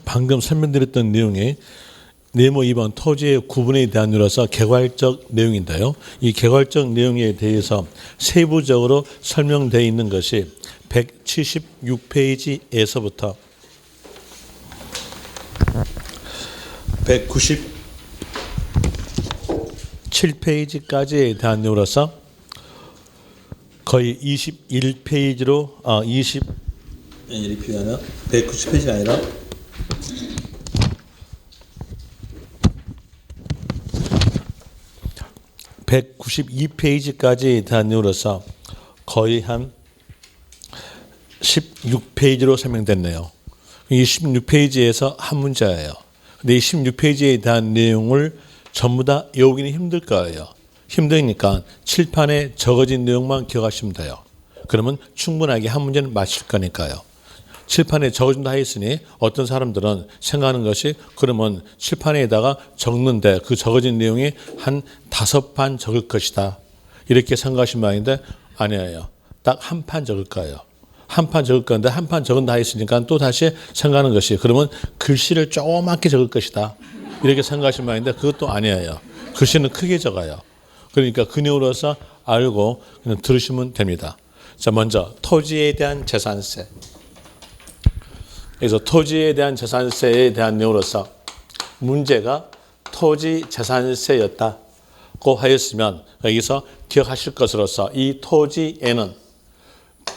방금 설명드렸던 내용이 네모 2번 토지의 구분에 대한 이유로서 개괄적 내용인데요. 이 개괄적 내용에 대해서 세부적으로 설명되어 있는 것이 176페이지에서부터 197페이지까지에 대한 내용으로서 거의 21페이지로 190페이지가 아니라 192페이지까지에 대한 내용으로서 거의 한 16페이지로 설명됐네요. 이 16페이지에서 한 문제예요. 근데 이 16페이지에 대한 내용을 전부 다 외우기는 힘들 거예요. 힘드니까 칠판에 적어진 내용만 기억하시면 돼요. 그러면 충분하게 한 문제는 맞힐 거니까요. 칠판에 적어준다 했으니 어떤 사람들은 생각하는 것이 그러면 칠판에다가 적는데 그 적어진 내용이 한 5판 적을 것이다. 이렇게 생각하신 모양인데 아니에요. 딱 한 판 적을 거예요. 한 판 적을 건데 한 판 적은다 했으니까 또 다시 생각하는 것이 그러면 글씨를 조그맣게 적을 것이다. 이렇게 생각하신 모양인데 그것도 아니에요. 글씨는 크게 적어요. 그러니까 그 내용으로서 알고 그냥 들으시면 됩니다. 자, 먼저 토지에 대한 재산세. 그래서 토지에 대한 재산세에 대한 내용으로서 문제가 토지 재산세였다고 하였으면 여기서 기억하실 것으로서 이 토지에는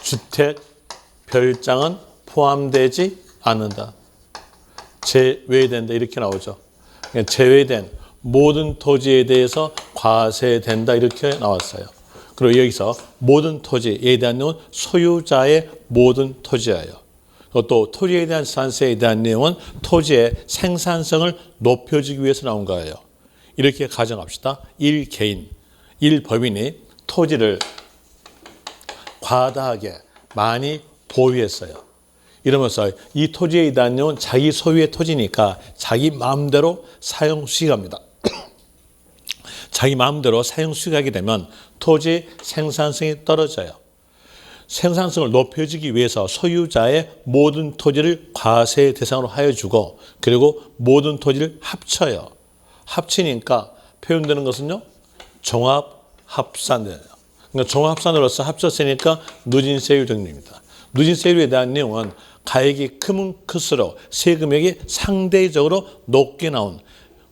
주택 별장은 포함되지 않는다. 제외된다 이렇게 나오죠. 제외된 모든 토지에 대해서 과세된다 이렇게 나왔어요. 그리고 여기서 모든 토지에 대한 내용은 소유자의 모든 토지예요. 또 토지에 대한 재산세에 대한 내용은 토지의 생산성을 높여주기 위해서 나온 거예요. 이렇게 가정합시다. 1개인, 1법인이 토지를 과다하게 많이 보유했어요. 이러면서 이 토지에 대한 내용은 자기 소유의 토지니까 자기 마음대로 사용 수익합니다. 자기 마음대로 사용 수익하게 되면 토지의 생산성이 떨어져요. 생산성을 높여주기 위해서 소유자의 모든 토지를 과세 대상으로 하여 주고 그리고 모든 토지를 합쳐요. 합치니까 표현되는 것은요. 종합합산이에요. 그러니까 종합합산으로서 합쳤으니까 누진세율 정리입니다. 누진세율에 대한 내용은 가액이 크면 클수록 세금액이 상대적으로 높게 나온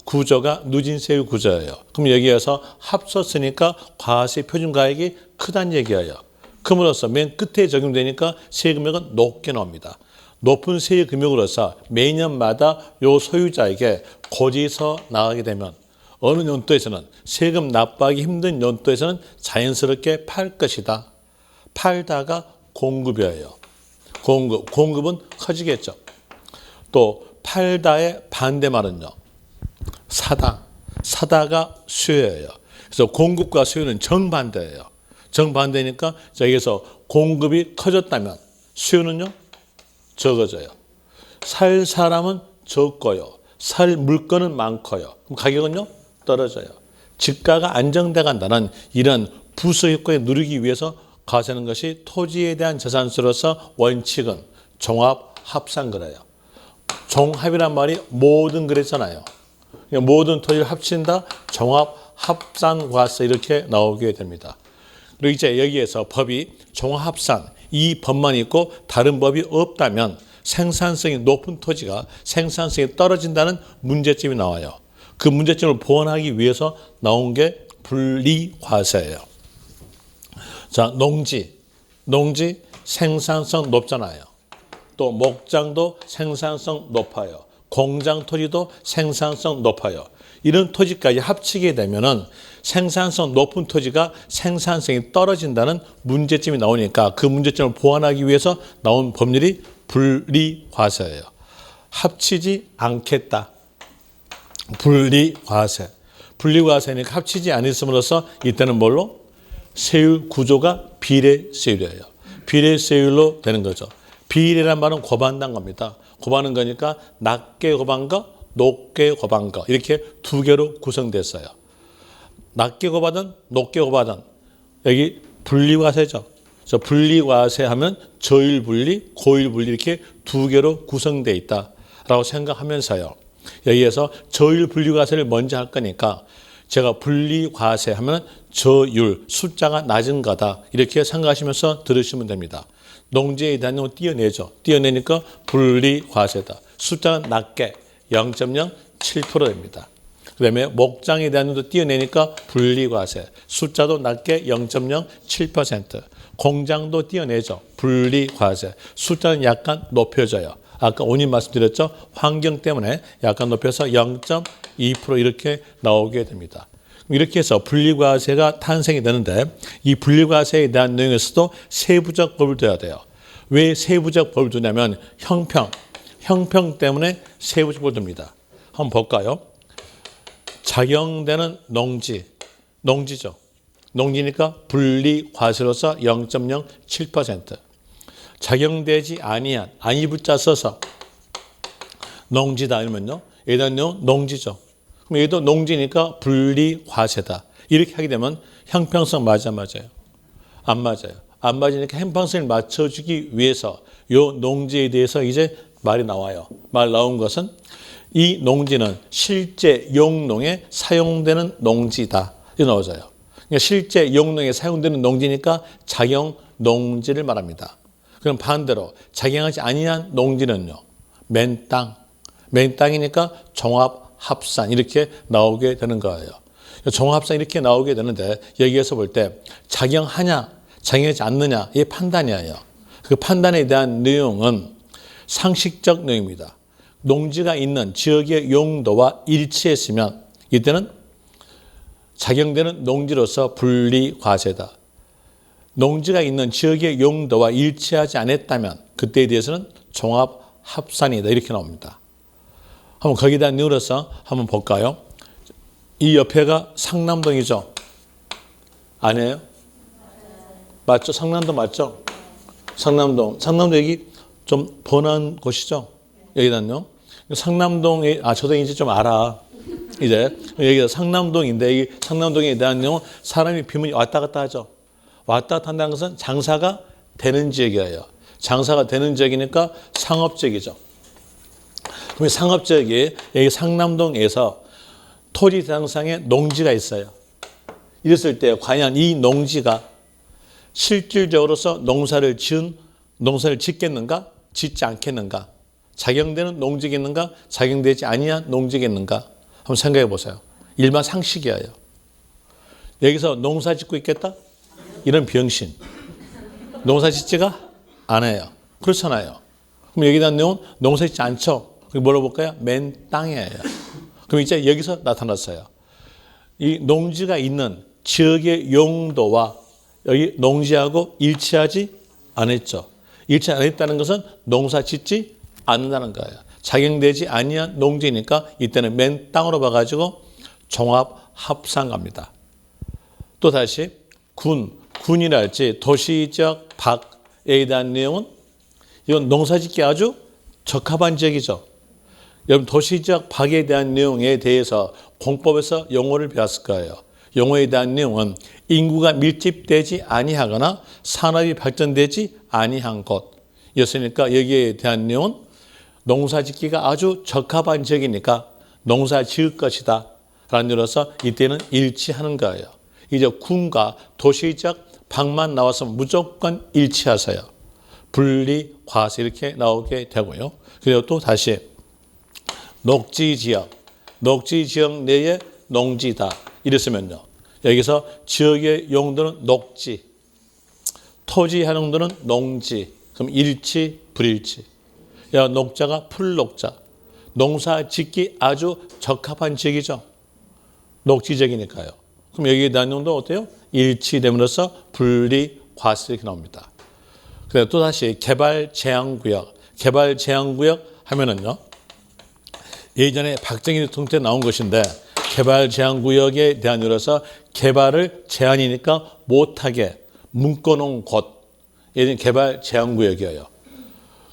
구조가 누진세율 구조예요. 그럼 여기에서 합쳤으니까 과세 표준가액이 크다는 얘기예요. 그럼으로써 맨 끝에 적용되니까 세금액은 높게 나옵니다. 높은 세금액으로서 매년마다 요 소유자에게 고지서 나가게 되면 어느 연도에서는 세금 납부하기 힘든 연도에서는 자연스럽게 팔 것이다. 팔다가 공급이에요. 공급은 커지겠죠. 또 팔다의 반대말은요. 사다가 수요예요. 그래서 공급과 수요는 정반대예요. 정반대니까 여기서 공급이 커졌다면 수요는요 적어져요. 살 사람은 적고요. 살 물건은 많고요. 그럼 가격은요 떨어져요. 집가가 안정돼 간다는 이런 부수 효과를 누리기 위해서 과세하는 것이 토지에 대한 재산세로서 원칙은 종합합산거래예요. 종합이란 말이 모든 거래잖아요. 모든 토지를 합친다 종합합산과세 이렇게 나오게 됩니다. 그리고 이제 여기에서 법이 종합합산 이 법만 있고 다른 법이 없다면 생산성이 높은 토지가 생산성이 떨어진다는 문제점이 나와요. 그 문제점을 보완하기 위해서 나온 게 분리과세예요. 자, 농지 생산성 높잖아요. 또 목장도 생산성 높아요. 공장 토지도 생산성 높아요. 이런 토지까지 합치게 되면은 생산성 높은 토지가 생산성이 떨어진다는 문제점이 나오니까 그 문제점을 보완하기 위해서 나온 법률이 분리과세예요. 합치지 않겠다. 분리과세. 분리과세니까 합치지 않았음으로써 이때는 뭘로? 세율 구조가 비례세율이에요. 비례세율로 되는 거죠. 비례란 말은 곱한다는 겁니다. 곱하는 거니까 낮게 곱한 거, 높게 곱한 거 이렇게 두 개로 구성됐어요. 낮게 곱하든 높게 곱하든 여기 분리과세죠. 그래서 분리과세하면 저율분리, 고율분리 이렇게 두 개로 구성되어 있다라고 생각하면서요. 여기에서 저율분리과세를 먼저 할 거니까 제가 분리과세하면 저율, 숫자가 낮은 거다 이렇게 생각하시면서 들으시면 됩니다. 농지에 대한 내용을 띄어내죠. 띄어내니까 분리과세다. 숫자는 낮게 0.07% 됩니다. 그 다음에 목장에 대한 내용도 띄어내니까 분리과세. 숫자도 낮게 0.07%. 공장도 띄어내죠. 분리과세. 숫자는 약간 높여져요. 아까 원인 말씀드렸죠. 환경 때문에 약간 높여서 0.2% 이렇게 나오게 됩니다. 이렇게 해서 분리과세가 탄생이 되는데 이 분리과세에 대한 내용에서도 세부적 법을 둬야 돼요. 왜 세부적 법을 두냐면 형평 때문에 세부적 법을 둡니다. 한번 볼까요? 작용되는 농지죠. 농지니까 분리과세로서 0.07%. 작용되지 아니한 아니부자 써서 농지다 이러면요. 얘는 농지죠. 그럼 얘도 농지니까 분리과세다. 이렇게 하게 되면 형평성 맞아요? 안 맞아요. 안 맞으니까 형평성을 맞춰주기 위해서 요 농지에 대해서 이제 말이 나와요. 말 나온 것은 이 농지는 실제 용농에 사용되는 농지다. 이거 나오죠. 그러니까 실제 용농에 사용되는 농지니까 작용 농지를 말합니다. 그럼 반대로 작용하지 아니한 농지는요. 맨 땅이니까 종합합산 이렇게 나오게 되는 거예요. 종합합산 이렇게 나오게 되는데 여기에서 볼 때 작용하냐 작용하지 않느냐 이 판단이에요. 그 판단에 대한 내용은 상식적 내용입니다. 농지가 있는 지역의 용도와 일치했으면 이때는 작용되는 농지로서 분리과세다. 농지가 있는 지역의 용도와 일치하지 않았다면 그때에 대해서는 종합합산이다. 이렇게 나옵니다. 한번 거기에 대한 내용으로서 한번 볼까요? 이 옆에가 상남동이죠? 아니에요? 맞죠? 상남동 맞죠? 상남동 여기 좀 번화한 곳이죠? 여기는요. 상남동에 저도 이제 좀 알아. 이제 여기가 상남동인데 이 상남동에 대한 내용은 사람이 비문이 왔다 갔다 하죠. 왔다 갔다 한다는 것은 장사가 되는 지역이에요. 장사가 되는 지역이니까 상업지역이죠. 그럼 상업지역에 여기 상남동에서 토지 대상상에 농지가 있어요. 이랬을 때 과연 이 농지가 실질적으로서 농사를 짓겠는가? 짓지 않겠는가? 작용되는 농지겠는가? 작용되지 아니한 농지겠는가? 한번 생각해 보세요. 일반 상식이에요. 여기서 농사 짓고 있겠다? 이런 병신. 농사 짓지가 않아요. 그렇잖아요. 그럼 여기에 대한 내용은 농사 짓지 않죠? 그럼 뭐라고 볼까요? 맨 땅이에요. 그럼 이제 여기서 나타났어요. 이 농지가 있는 지역의 용도와 여기 농지하고 일치하지 않았죠. 일치 안 했다는 것은 농사 짓지 않는다는 거예요. 작용되지 아니한 농지니까 이때는 맨 땅으로 봐가지고 종합합산 갑니다. 또 다시 군이랄지 도시적 박에 대한 내용은 이건 농사짓기 아주 적합한 지역이죠. 여러분 도시적 박에 대한 내용에 대해서 공법에서 용어를 배웠을 거예요. 용어에 대한 내용은 인구가 밀집되지 아니하거나 산업이 발전되지 아니한 곳이었으니까 여기에 대한 내용은 농사짓기가 아주 적합한 지역이니까 농사 지을 것이다 라는 의미로서 이때는 일치하는 거예요. 이제 군과 도시적 박만 나와서 무조건 일치하세요. 분리, 과세 이렇게 나오게 되고요. 그리고 또 다시 녹지지역 내에 농지다 이랬으면요. 여기서 지역의 용도는 녹지, 토지 활용도는 농지, 그럼 일치, 불일치. 야, 녹자가 풀녹자. 농사 짓기 아주 적합한 지역이죠. 녹지지역이니까요. 그럼 여기에 대한 용도 어때요? 일치됨으로써 분리, 과세 이렇게 나옵니다. 그리고 또 다시 개발 제한구역 하면은요. 예전에 박정희 대통령 때 나온 것인데 개발 제한구역에 대한 이유로서 개발을 제한이니까 못하게 묶어놓은 곳. 예전 개발 제한구역이에요.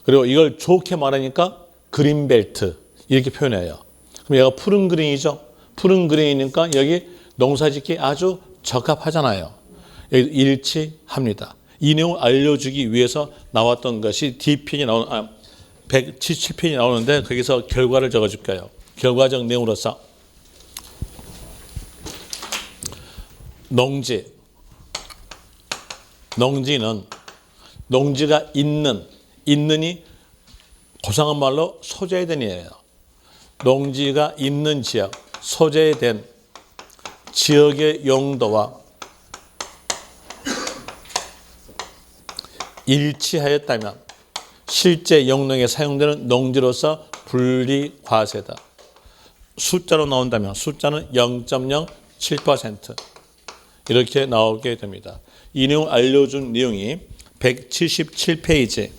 그리고 이걸 좋게 말하니까 그린벨트 이렇게 표현해요. 그럼 얘가 푸른 그린이죠. 푸른 그린이니까 여기 농사짓기 아주 적합하잖아요. 여기 일치합니다. 이 내용을 알려주기 위해서 나왔던 것이 D편이 177편이 나오는데 거기서 결과를 적어줄까요? 결과적 내용으로서 농지는 농지가 있는이 고상한 말로 소재된이에요. 농지가 있는 지역, 소재된 지역의 용도와 일치하였다면 실제 영농에 사용되는 농지로서 분리과세다. 숫자로 나온다면 숫자는 0.07% 이렇게 나오게 됩니다. 이 내용 알려준 내용이 177페이지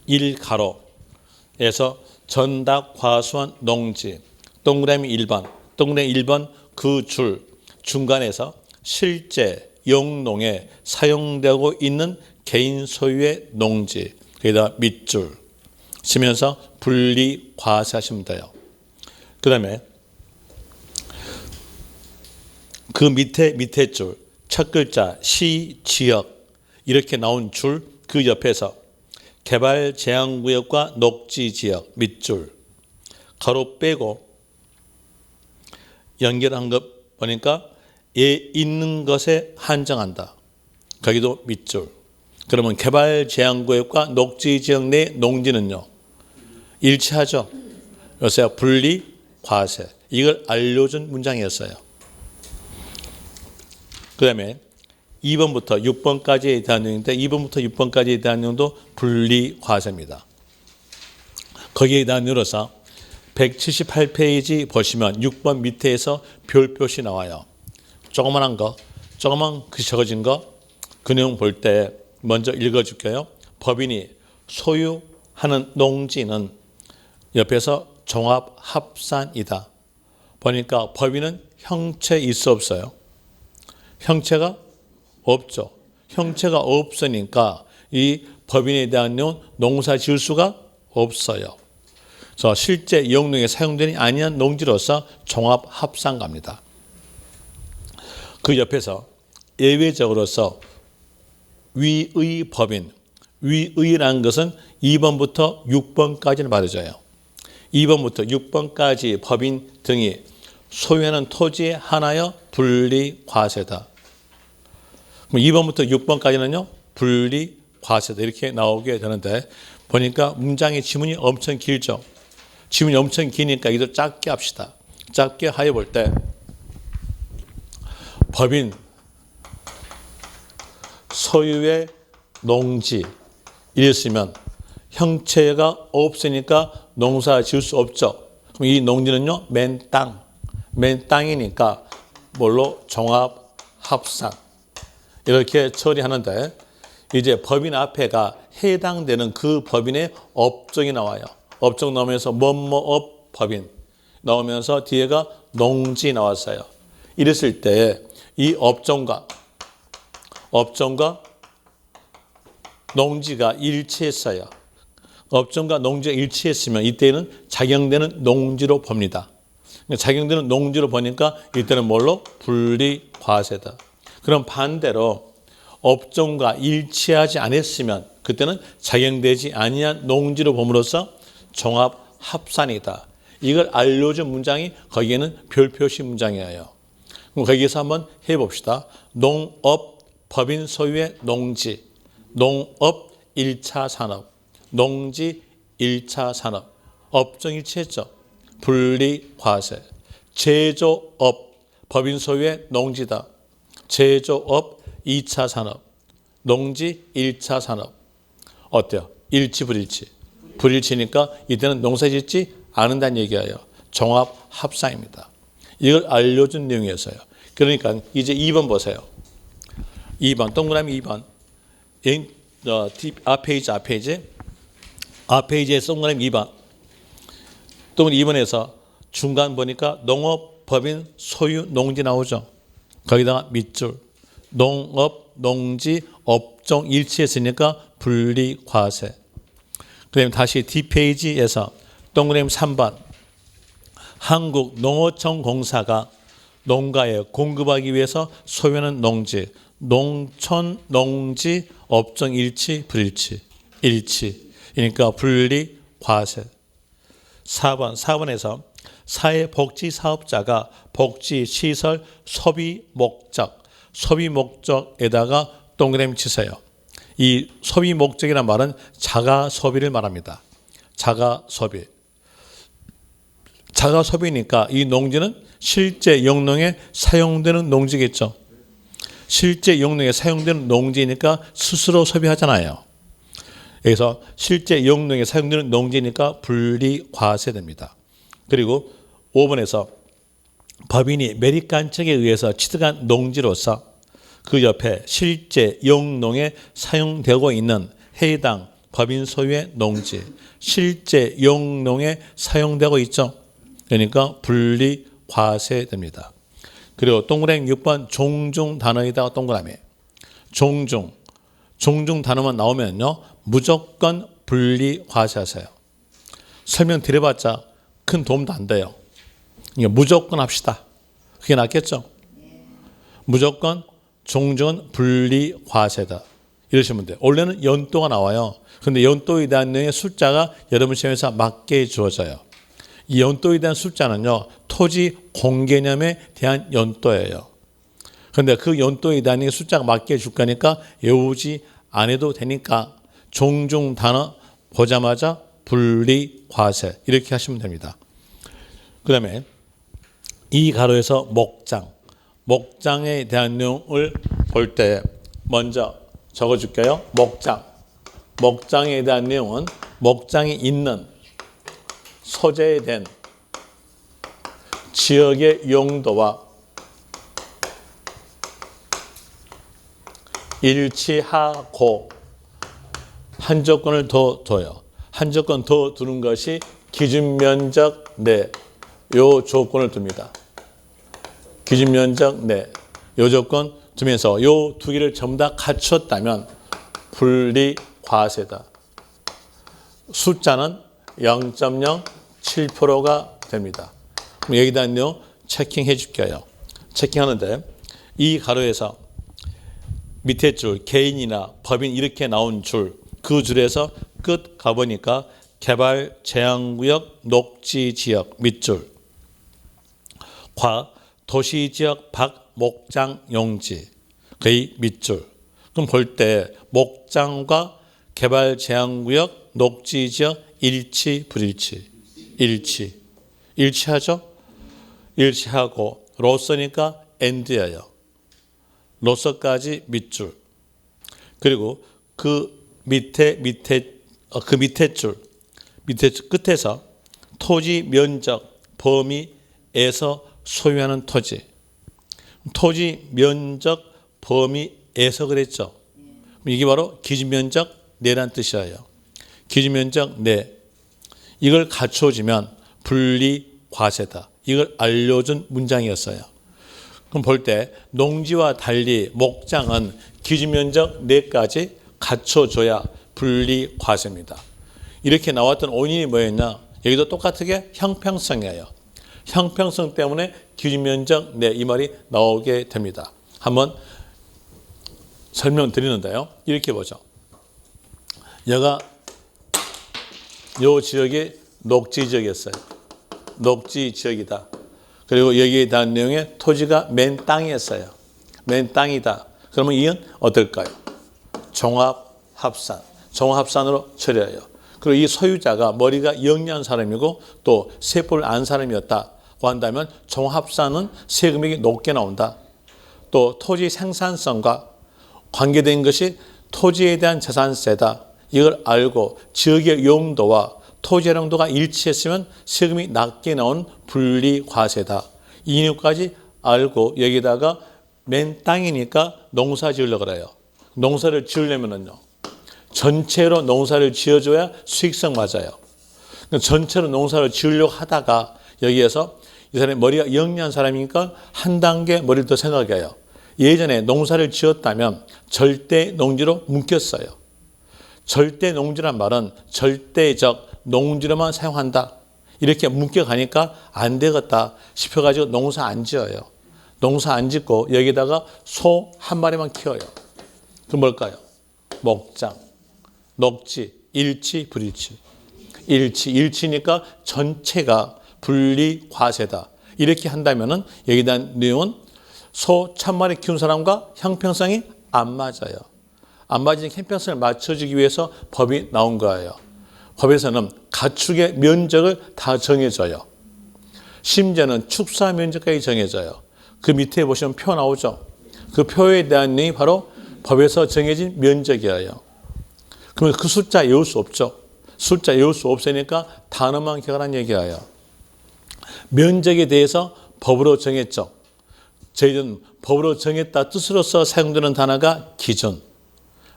1가로에서 전닭 과수원 농지 동그라미 1번 동그라미 1번 그 줄 중간에서 실제 영농에 사용되고 있는 개인 소유의 농지 거기다 밑줄 쓰면서 분리 과세하시면 돼요. 그 다음에 그 밑에 줄 첫 글자 시, 지역 이렇게 나온 줄 그 옆에서 개발 제한구역과 녹지지역 밑줄 가로 빼고 연결한 것 보니까 있는 것에 한정한다. 거기도 밑줄. 그러면 개발 제한구역과 녹지지역 내 농지는요. 일치하죠. 그래서 분리 과세. 이걸 알려준 문장이었어요. 그 다음에 2번부터 6번까지에 대한 내용인데 2번부터 6번까지에 대한 내용도 분리 과세입니다. 거기에 대한 내용으로서 178페이지 보시면 6번 밑에서 별 표시 나와요. 조그만 글씨 적어진 거 그 내용 볼 때 먼저 읽어줄게요. 법인이 소유하는 농지는 옆에서 종합합산이다. 보니까 법인은 형체 있어 없어요? 형체가 없죠. 형체가 없으니까 이 법인에 대한 내용 농사 지을 수가 없어요. 그래서 실제 영농에 사용되지 아니한 농지로서 종합합산가입니다. 그 옆에서 예외적으로서 위의 법인, 위의라는 것은 2번부터 6번까지는 말해줘요. 2번부터 6번까지 법인 등이 소유하는 토지에 한하여 분리 과세다. 그럼 2번부터 6번까지는요, 분리 과세다. 이렇게 나오게 되는데, 보니까 문장의 지문이 엄청 길죠. 지문이 엄청 기니까 이도 짧게 합시다. 짧게 하여 볼 때, 법인 소유의 농지 이랬으면 형체가 없으니까 농사 지을 수 없죠. 그럼 이 농지는요, 맨 땅이니까 뭘로 종합합산 이렇게 처리하는데 이제 법인 앞에가 해당되는 그 법인의 업종이 나와요. 업종 나오면서 뭐뭐업 법인 나오면서 뒤에가 농지 나왔어요. 이랬을 때 이 업종과 농지가 일치했어요. 업종과 농지가 일치했으면 이때는 작용되는 농지로 봅니다. 작용되는 농지로 보니까 이때는 뭘로? 분리과세다. 그럼 반대로 업종과 일치하지 않았으면 그때는 작용되지 아니한 농지로 봄으로써 종합합산이다. 이걸 알려준 문장이 거기에는 별표시 문장이에요. 그럼 거기에서 한번 해봅시다. 농업 법인 소유의 농지, 농업 1차 산업, 농지 1차 산업, 업종 일치했죠. 분리과세. 제조업 법인 소유의 농지다. 제조업 2차 산업, 농지 1차 산업. 어때요? 일치 불일치? 불일치니까 이때는 농사 짓지 않는다는 얘기예요. 종합합산입니다. 이걸 알려준 내용이었어요. 그러니까 이제 2번 보세요. 2번 동그라미 2번 앞페이지에서 동그라미 2번 동그라미 2번에서 중간 보니까 농업법인 소유 농지 나오죠. 거기다가 밑줄 농업 농지 업종 일치했으니까 분리과세. 그 다음에 다시 뒷페이지에서 동그라미 3번 한국농어청공사가 농가에 공급하기 위해서 소유하는 농지 농촌, 농지, 업종 일치, 불일치. 일치. 그러니까 분리, 과세. 4번에서 사회복지사업자가 복지시설 소비 목적에다가 동그라미 치세요. 이 소비 목적이라는 말은 자가 소비를 말합니다. 자가 소비. 자가 소비니까 이 농지는 실제 영농에 사용되는 농지겠죠. 실제 영농에 사용되는 농지니까 스스로 소비하잖아요. 그래서 실제 영농에 사용되는 농지니까 분리과세됩니다. 그리고 5번에서 법인이 매립간척에 의해서 취득한 농지로서 그 옆에 실제 영농에 사용되고 있는 해당 법인 소유의 농지, 실제 영농에 사용되고 있죠. 그러니까 분리과세됩니다. 그리고 동그라미 6번 종중 단어에다가 동그라미. 종중 단어만 나오면요 무조건 분리과세하세요. 설명 드려봤자 큰 도움도 안 돼요. 그러니까 무조건 합시다. 그게 낫겠죠? 무조건 종중은 분리과세다. 이러시면 돼요. 원래는 연도가 나와요. 그런데 연도에 대한 내용의 숫자가 여러분 시험에서 맞게 주어져요. 이 연도에 대한 숫자는요 토지 공개념에 대한 연도예요. 그런데 그 연도에 대한 숫자가 맞게 줄 거니까 외우지 안 해도 되니까 종중 단어 보자마자 분리과세 이렇게 하시면 됩니다. 그 다음에 이 가로에서 목장에 대한 내용을 볼 때 먼저 적어줄게요. 목장에 대한 내용은 목장이 있는 소재에 된 지역의 용도와 일치하고 한 조건을 더 둬요. 한 조건 더 두는 것이 기준면적 내 요 조건을 둡니다. 기준면적 내 요 조건 두면서 요 두 개를 전부 다 갖췄다면 분리과세다. 숫자는 0.07%가 됩니다. 그럼 여기다 내용 체킹해 줄게요. 체킹하는데 이 가로에서 밑에 줄 개인이나 법인 이렇게 나온 줄 그 줄에서 끝 가보니까 개발 제한구역 녹지지역 밑줄 과 도시지역 밖 목장 용지 거의 밑줄. 그럼 볼 때 목장과 개발 제한구역 녹지지역 일치 불일치 일치하죠? 일치하고 로서니까 엔드예요. 로서까지 밑줄. 그리고 그 밑에 줄 끝에서 토지 면적 범위에서 소유하는 토지 면적 범위에서 그랬죠. 이게 바로 기준면적 내란 뜻이에요. 기준면적 내 이걸 갖춰주면 분리과세다. 이걸 알려준 문장이었어요. 그럼 볼 때 농지와 달리 목장은 기준면적 내까지 갖춰줘야 분리과세입니다. 이렇게 나왔던 원인이 뭐였냐? 여기도 똑같게 형평성이에요. 형평성 때문에 기준면적 내 이 말이 나오게 됩니다. 한번 설명드리는데요. 이렇게 보죠. 여가 요 지역이 녹지지역이었어요. 녹지지역이다. 그리고 여기에 대한 내용의 토지가 맨 땅이었어요. 맨 땅이다. 그러면 이건 어떨까요? 종합합산으로 처리해요. 그리고 이 소유자가 머리가 영리한 사람이고 또 세법을 안 사람이었다고 한다면 종합합산은 세금액이 높게 나온다. 또 토지 생산성과 관계된 것이 토지에 대한 재산세다. 이걸 알고 지역의 용도와 토지 활용도가 일치했으면 세금이 낮게 나온 분리과세다. 이 이유까지 알고 여기다가 맨 땅이니까 농사 지으려고 그래요. 농사를 지으려면은요. 전체로 농사를 지어줘야 수익성 맞아요. 전체로 농사를 지으려고 하다가 여기에서 이 사람이 머리가 영리한 사람이니까 한 단계 머리를 더 생각해요. 예전에 농사를 지었다면 절대 농지로 묶였어요. 절대 농지란 말은 절대적 농지로만 사용한다. 이렇게 묶여가니까 안 되겠다 싶어가지고 농사 안 지어요. 농사 안 짓고 여기다가 소 한 마리만 키워요. 그 뭘까요? 목장, 녹지, 일치, 불일치. 일치니까 전체가 분리 과세다. 이렇게 한다면은 여기에 대한 내용은 소 1000마리 키운 사람과 형평성이 안 맞아요. 안 맞으니 형평성을 맞춰주기 위해서 법이 나온 거예요. 법에서는 가축의 면적을 다 정해줘요. 심지어는 축사 면적까지 정해져요. 그 밑에 보시면 표 나오죠. 그 표에 대한 내용이 바로 법에서 정해진 면적이에요. 그러면 그 숫자 외울 수 없죠. 숫자 외울 수 없으니까 단어만 기억하라는 얘기예요. 면적에 대해서 법으로 정했죠. 저희는 법으로 정했다 뜻으로서 사용되는 단어가 기준.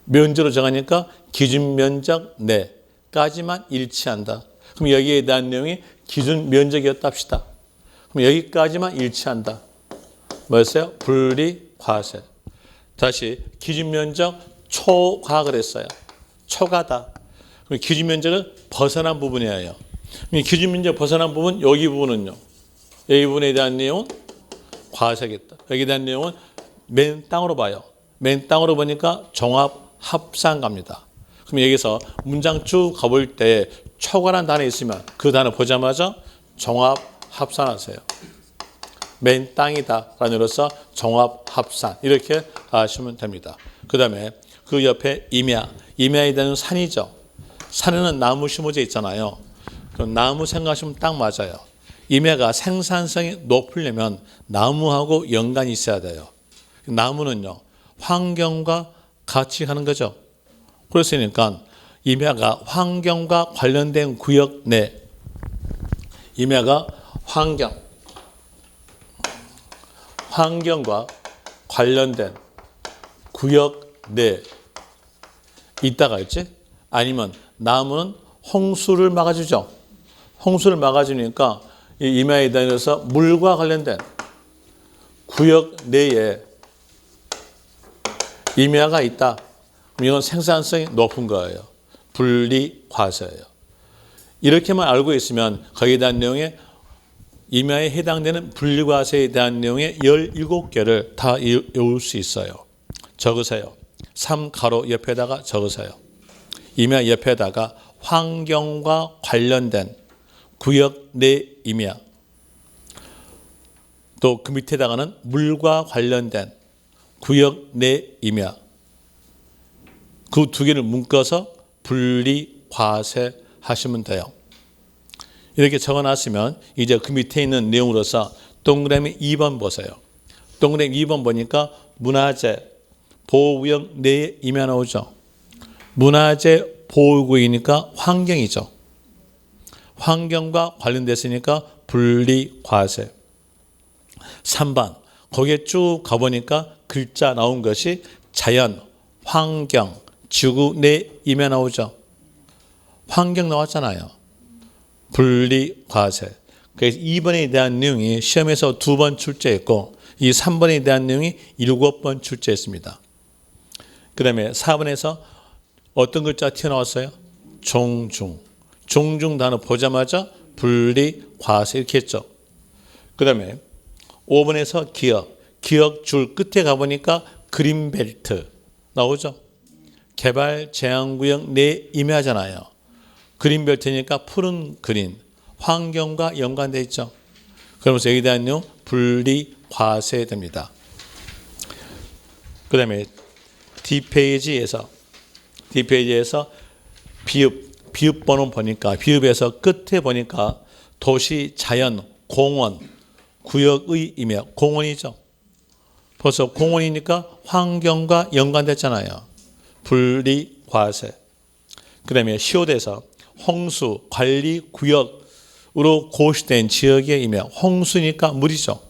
면적으로 정하니까 기준 면적 내까지만 일치한다. 그럼 여기에 대한 내용이 기준 면적이었다 합시다. 그럼 여기까지만 일치한다. 뭐였어요? 분리 과세. 다시 기준 면적 초과 그랬어요. 초과다. 그럼 기준 면적을 벗어난 부분이에요. 기준 면적 벗어난 부분, 여기 부분은요. 여기 부분에 대한 내용은 과세겠다. 여기에 대한 내용은 맨 땅으로 봐요. 맨 땅으로 보니까 종합 합산 갑니다. 그럼 여기서 문장 쭉 가볼 때 초과란 단어 있으면 그 단어 보자마자 종합 합산하세요. 맨 땅이다 라는 의미로서 종합 합산 이렇게 하시면 됩니다. 그 다음에 그 옆에 임야에 대한 산이죠. 산에는 나무 심어져 있잖아요. 그럼 나무 생각하시면 딱 맞아요. 임야가 생산성이 높으려면 나무하고 연관이 있어야 돼요. 나무는요 환경과 같이 하는 거죠. 그랬으니까 임야가 환경과 관련된 구역 내, 임야가 환경과 관련된 구역 내 있다가 있지? 아니면 나무는 홍수를 막아주죠. 홍수를 막아주니까 이 임야에 다녀서 물과 관련된 구역 내에 임야가 있다. 이건 생산성이 높은 거예요. 분리 과세예요. 이렇게만 알고 있으면 거기에 대한 내용에 임야에 해당되는 분리과세에 대한 내용의 17개를 다 외울 수 있어요. 적으세요. 3가로 옆에다가 적으세요. 임야 옆에다가 환경과 관련된 구역 내 임야. 또 그 밑에다가는 물과 관련된 구역 내 임야. 그 두 개를 묶어서 분리과세 하시면 돼요. 이렇게 적어놨으면 이제 그 밑에 있는 내용으로서 동그라미 2번 보세요. 동그라미 2번 보니까 문화재 보호구역 내에 임야 나오죠. 문화재 보호구역이니까 환경이죠. 환경과 관련됐으니까 분리과세. 3번 거기에 쭉 가보니까 글자 나온 것이 자연, 환경, 지구 내 임야 나오죠. 환경 나왔잖아요. 분리과세. 그래서 2번에 대한 내용이 시험에서 2번 출제했고 이 3번에 대한 내용이 7번 출제했습니다. 그 다음에 4번에서 어떤 글자 튀어나왔어요? 종중. 종중 단어 보자마자 분리과세 이렇게 했죠. 그 다음에 5번에서 기억 줄 끝에 가보니까 그린벨트 나오죠. 개발 제한구역 내 임야잖아요. 그린벨트니까 푸른 그린, 환경과 연관되어 있죠. 그러면서 여기에 대한 내용 분리과세됩니다. 그 다음에 D페이지에서 비읍 번호 보니까 비읍에서 끝에 보니까 도시, 자연, 공원, 구역의 임야, 공원이죠. 벌써 공원이니까 환경과 연관됐잖아요. 분리과세. 그 다음에 시옷에서 홍수 관리 구역으로 고시된 지역의 임야, 홍수니까 물이죠.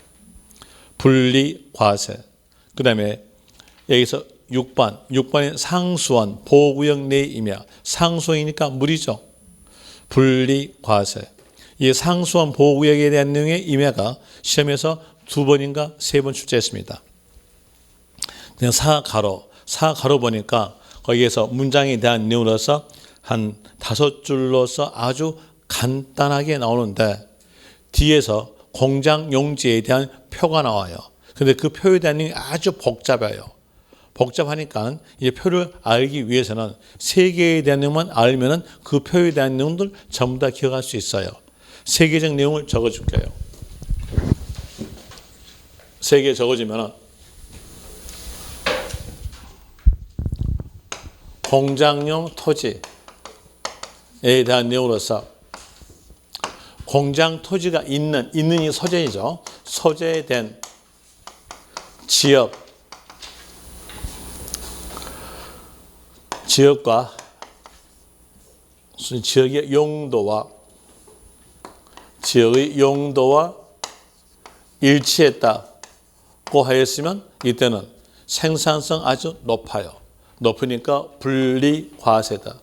분리과세. 그 다음에 여기서 6번에 상수원 보호구역 내 임야, 상수원이니까 물이죠. 분리과세. 이 상수원 보호구역에 대한 내용의 임야가 시험에서 2번인가 3번 출제했습니다. 그냥 4가로 보니까 거기에서 문장에 대한 내용으로서 한 5줄로서 아주 간단하게 나오는데 뒤에서 공장 용지에 대한 표가 나와요. 근데 그 표에 대한 내용이 아주 복잡해요. 복잡하니까 이제 표를 알기 위해서는 세계에 대한 내용만 알면은 그 표에 대한 내용들 전부 다 기억할 수 있어요. 세계적 내용을 적어줄게요. 세계 적어주면은 공장용 토지에 대한 내용으로서 공장 토지가 있는 이 소재이죠. 소재에 된 지역과 지역의 용도와 일치했다고 하였으면 이때는 생산성 아주 높아요. 높으니까 분리과세다.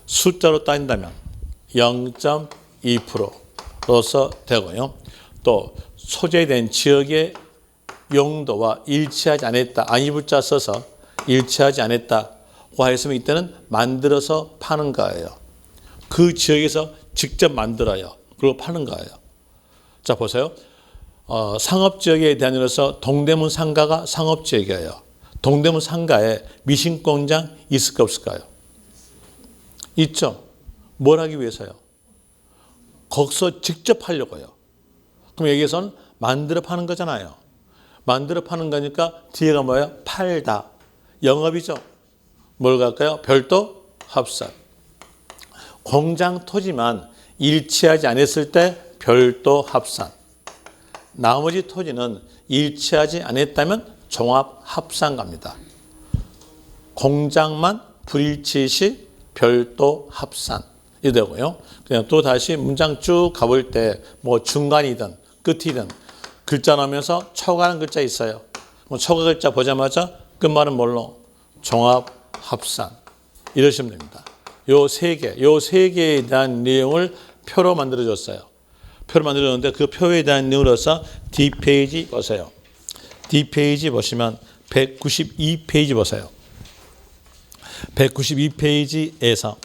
숫자로 따진다면 0.2%로서 되고요. 또 소재된 지역의 용도와 일치하지 않았다. 아니불자 써서 일치하지 않았다고 하였으면 이때는 만들어서 파는 거예요. 그 지역에서 직접 만들어요. 그리고 파는 거예요. 자, 보세요. 상업지역에 대한 이로서 동대문 상가가 상업지역이에요. 동대문 상가에 미신공장 있을까 없을까요? 있죠. 뭘 하기 위해서요? 거기서 직접 하려고요. 그럼 여기에서는 만들어 파는 거잖아요. 만들어 파는 거니까 뒤에가 뭐예요? 팔다. 영업이죠. 뭘 갈까요? 별도 합산. 공장 토지만 일치하지 않았을 때 별도 합산. 나머지 토지는 일치하지 않았다면 종합 합산 갑니다. 공장만 불일치 시 별도 합산. 이 되고요. 그냥 또 다시 문장 쭉 가볼 때 뭐 중간이든 끝이든 글자 나오면서 초과하는 글자 있어요. 초과 글자 보자마자 끝말은 뭘로? 종합 합산. 이러시면 됩니다. 요 세 개에 대한 내용을 표로 만들어줬어요. 표로 만들어줬는데 그 표에 대한 내용으로서 D페이지 보세요. D페이지 보시면 192페이지 보세요. 192페이지에서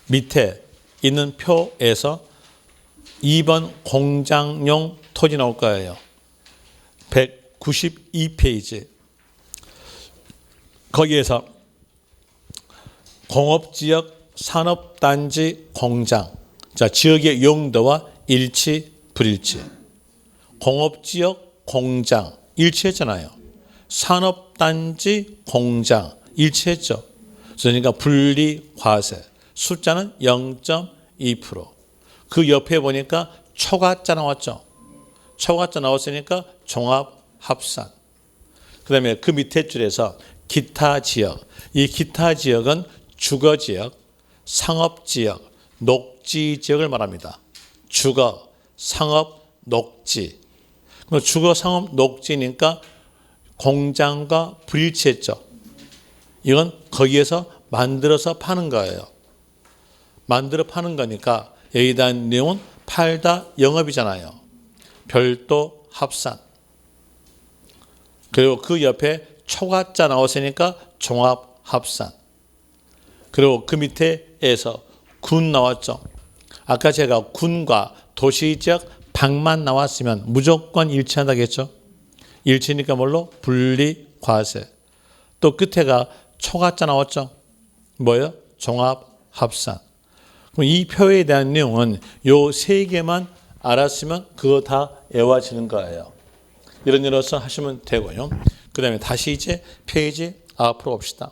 밑에 있는 표에서 2번 공장용 토지 나올 거예요. 192페이지. 거기에서 공업지역, 산업단지, 공장. 자, 지역의 용도와 일치, 불일치. 공업지역, 공장. 일치했잖아요. 산업단지, 공장. 일치했죠. 그러니까 분리과세. 숫자는 0.2%. 그 옆에 보니까 초과자 나왔죠. 초과자 나왔으니까 종합합산. 그 다음에 그 밑에 줄에서 기타 지역. 이 기타 지역은 주거지역, 상업지역, 녹지지역을 말합니다. 주거, 상업, 녹지. 주거, 상업, 녹지니까 공장과 불일치했죠. 이건 거기에서 만들어서 파는 거예요. 만들어 파는 거니까 여기에 대한 내용은 팔다 영업이잖아요. 별도 합산. 그리고 그 옆에 초과자 나왔으니까 종합 합산. 그리고 그 밑에에서 군 나왔죠. 아까 제가 군과 도시지역 방만 나왔으면 무조건 일치한다겠죠. 일치니까 뭘로? 분리 과세. 또 끝에가 초과자 나왔죠. 뭐예요? 종합 합산. 그럼 이 표에 대한 내용은 요 세 개만 알았으면 그거 다 외워지는 거예요. 이런 일로서 하시면 되고요. 그 다음에 다시 이제 페이지 앞으로 봅시다.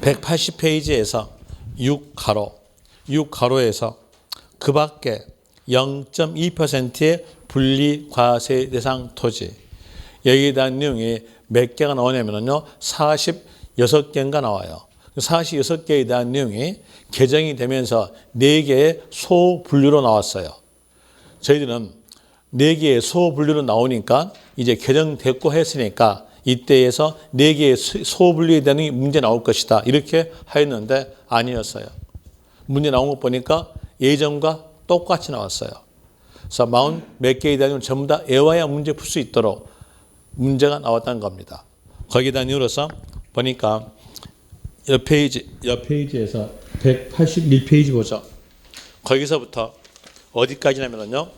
180페이지에서 6가로에서 그 밖에 0.2%의 분리과세 대상 토지. 여기에 대한 내용이 몇 개가 나오냐면요. 46개인가 나와요. 46개에 대한 내용이 개정이 되면서 4개의 소분류로 나왔어요. 저희들은 4개의 소분류로 나오니까 이제 개정됐고 했으니까 이때에서 4개의 소분류에 대한 문제 나올 것이다. 이렇게 하였는데 아니었어요. 문제 나온 거 보니까 예전과 똑같이 나왔어요. 그래서 40몇 개에 대한 전부 다 외워야 문제 풀 수 있도록 문제가 나왔다는 겁니다. 거기에 대한 이유로서 보니까 옆 페이지에서 181페이지 보죠. 거기서부터 어디까지냐면요.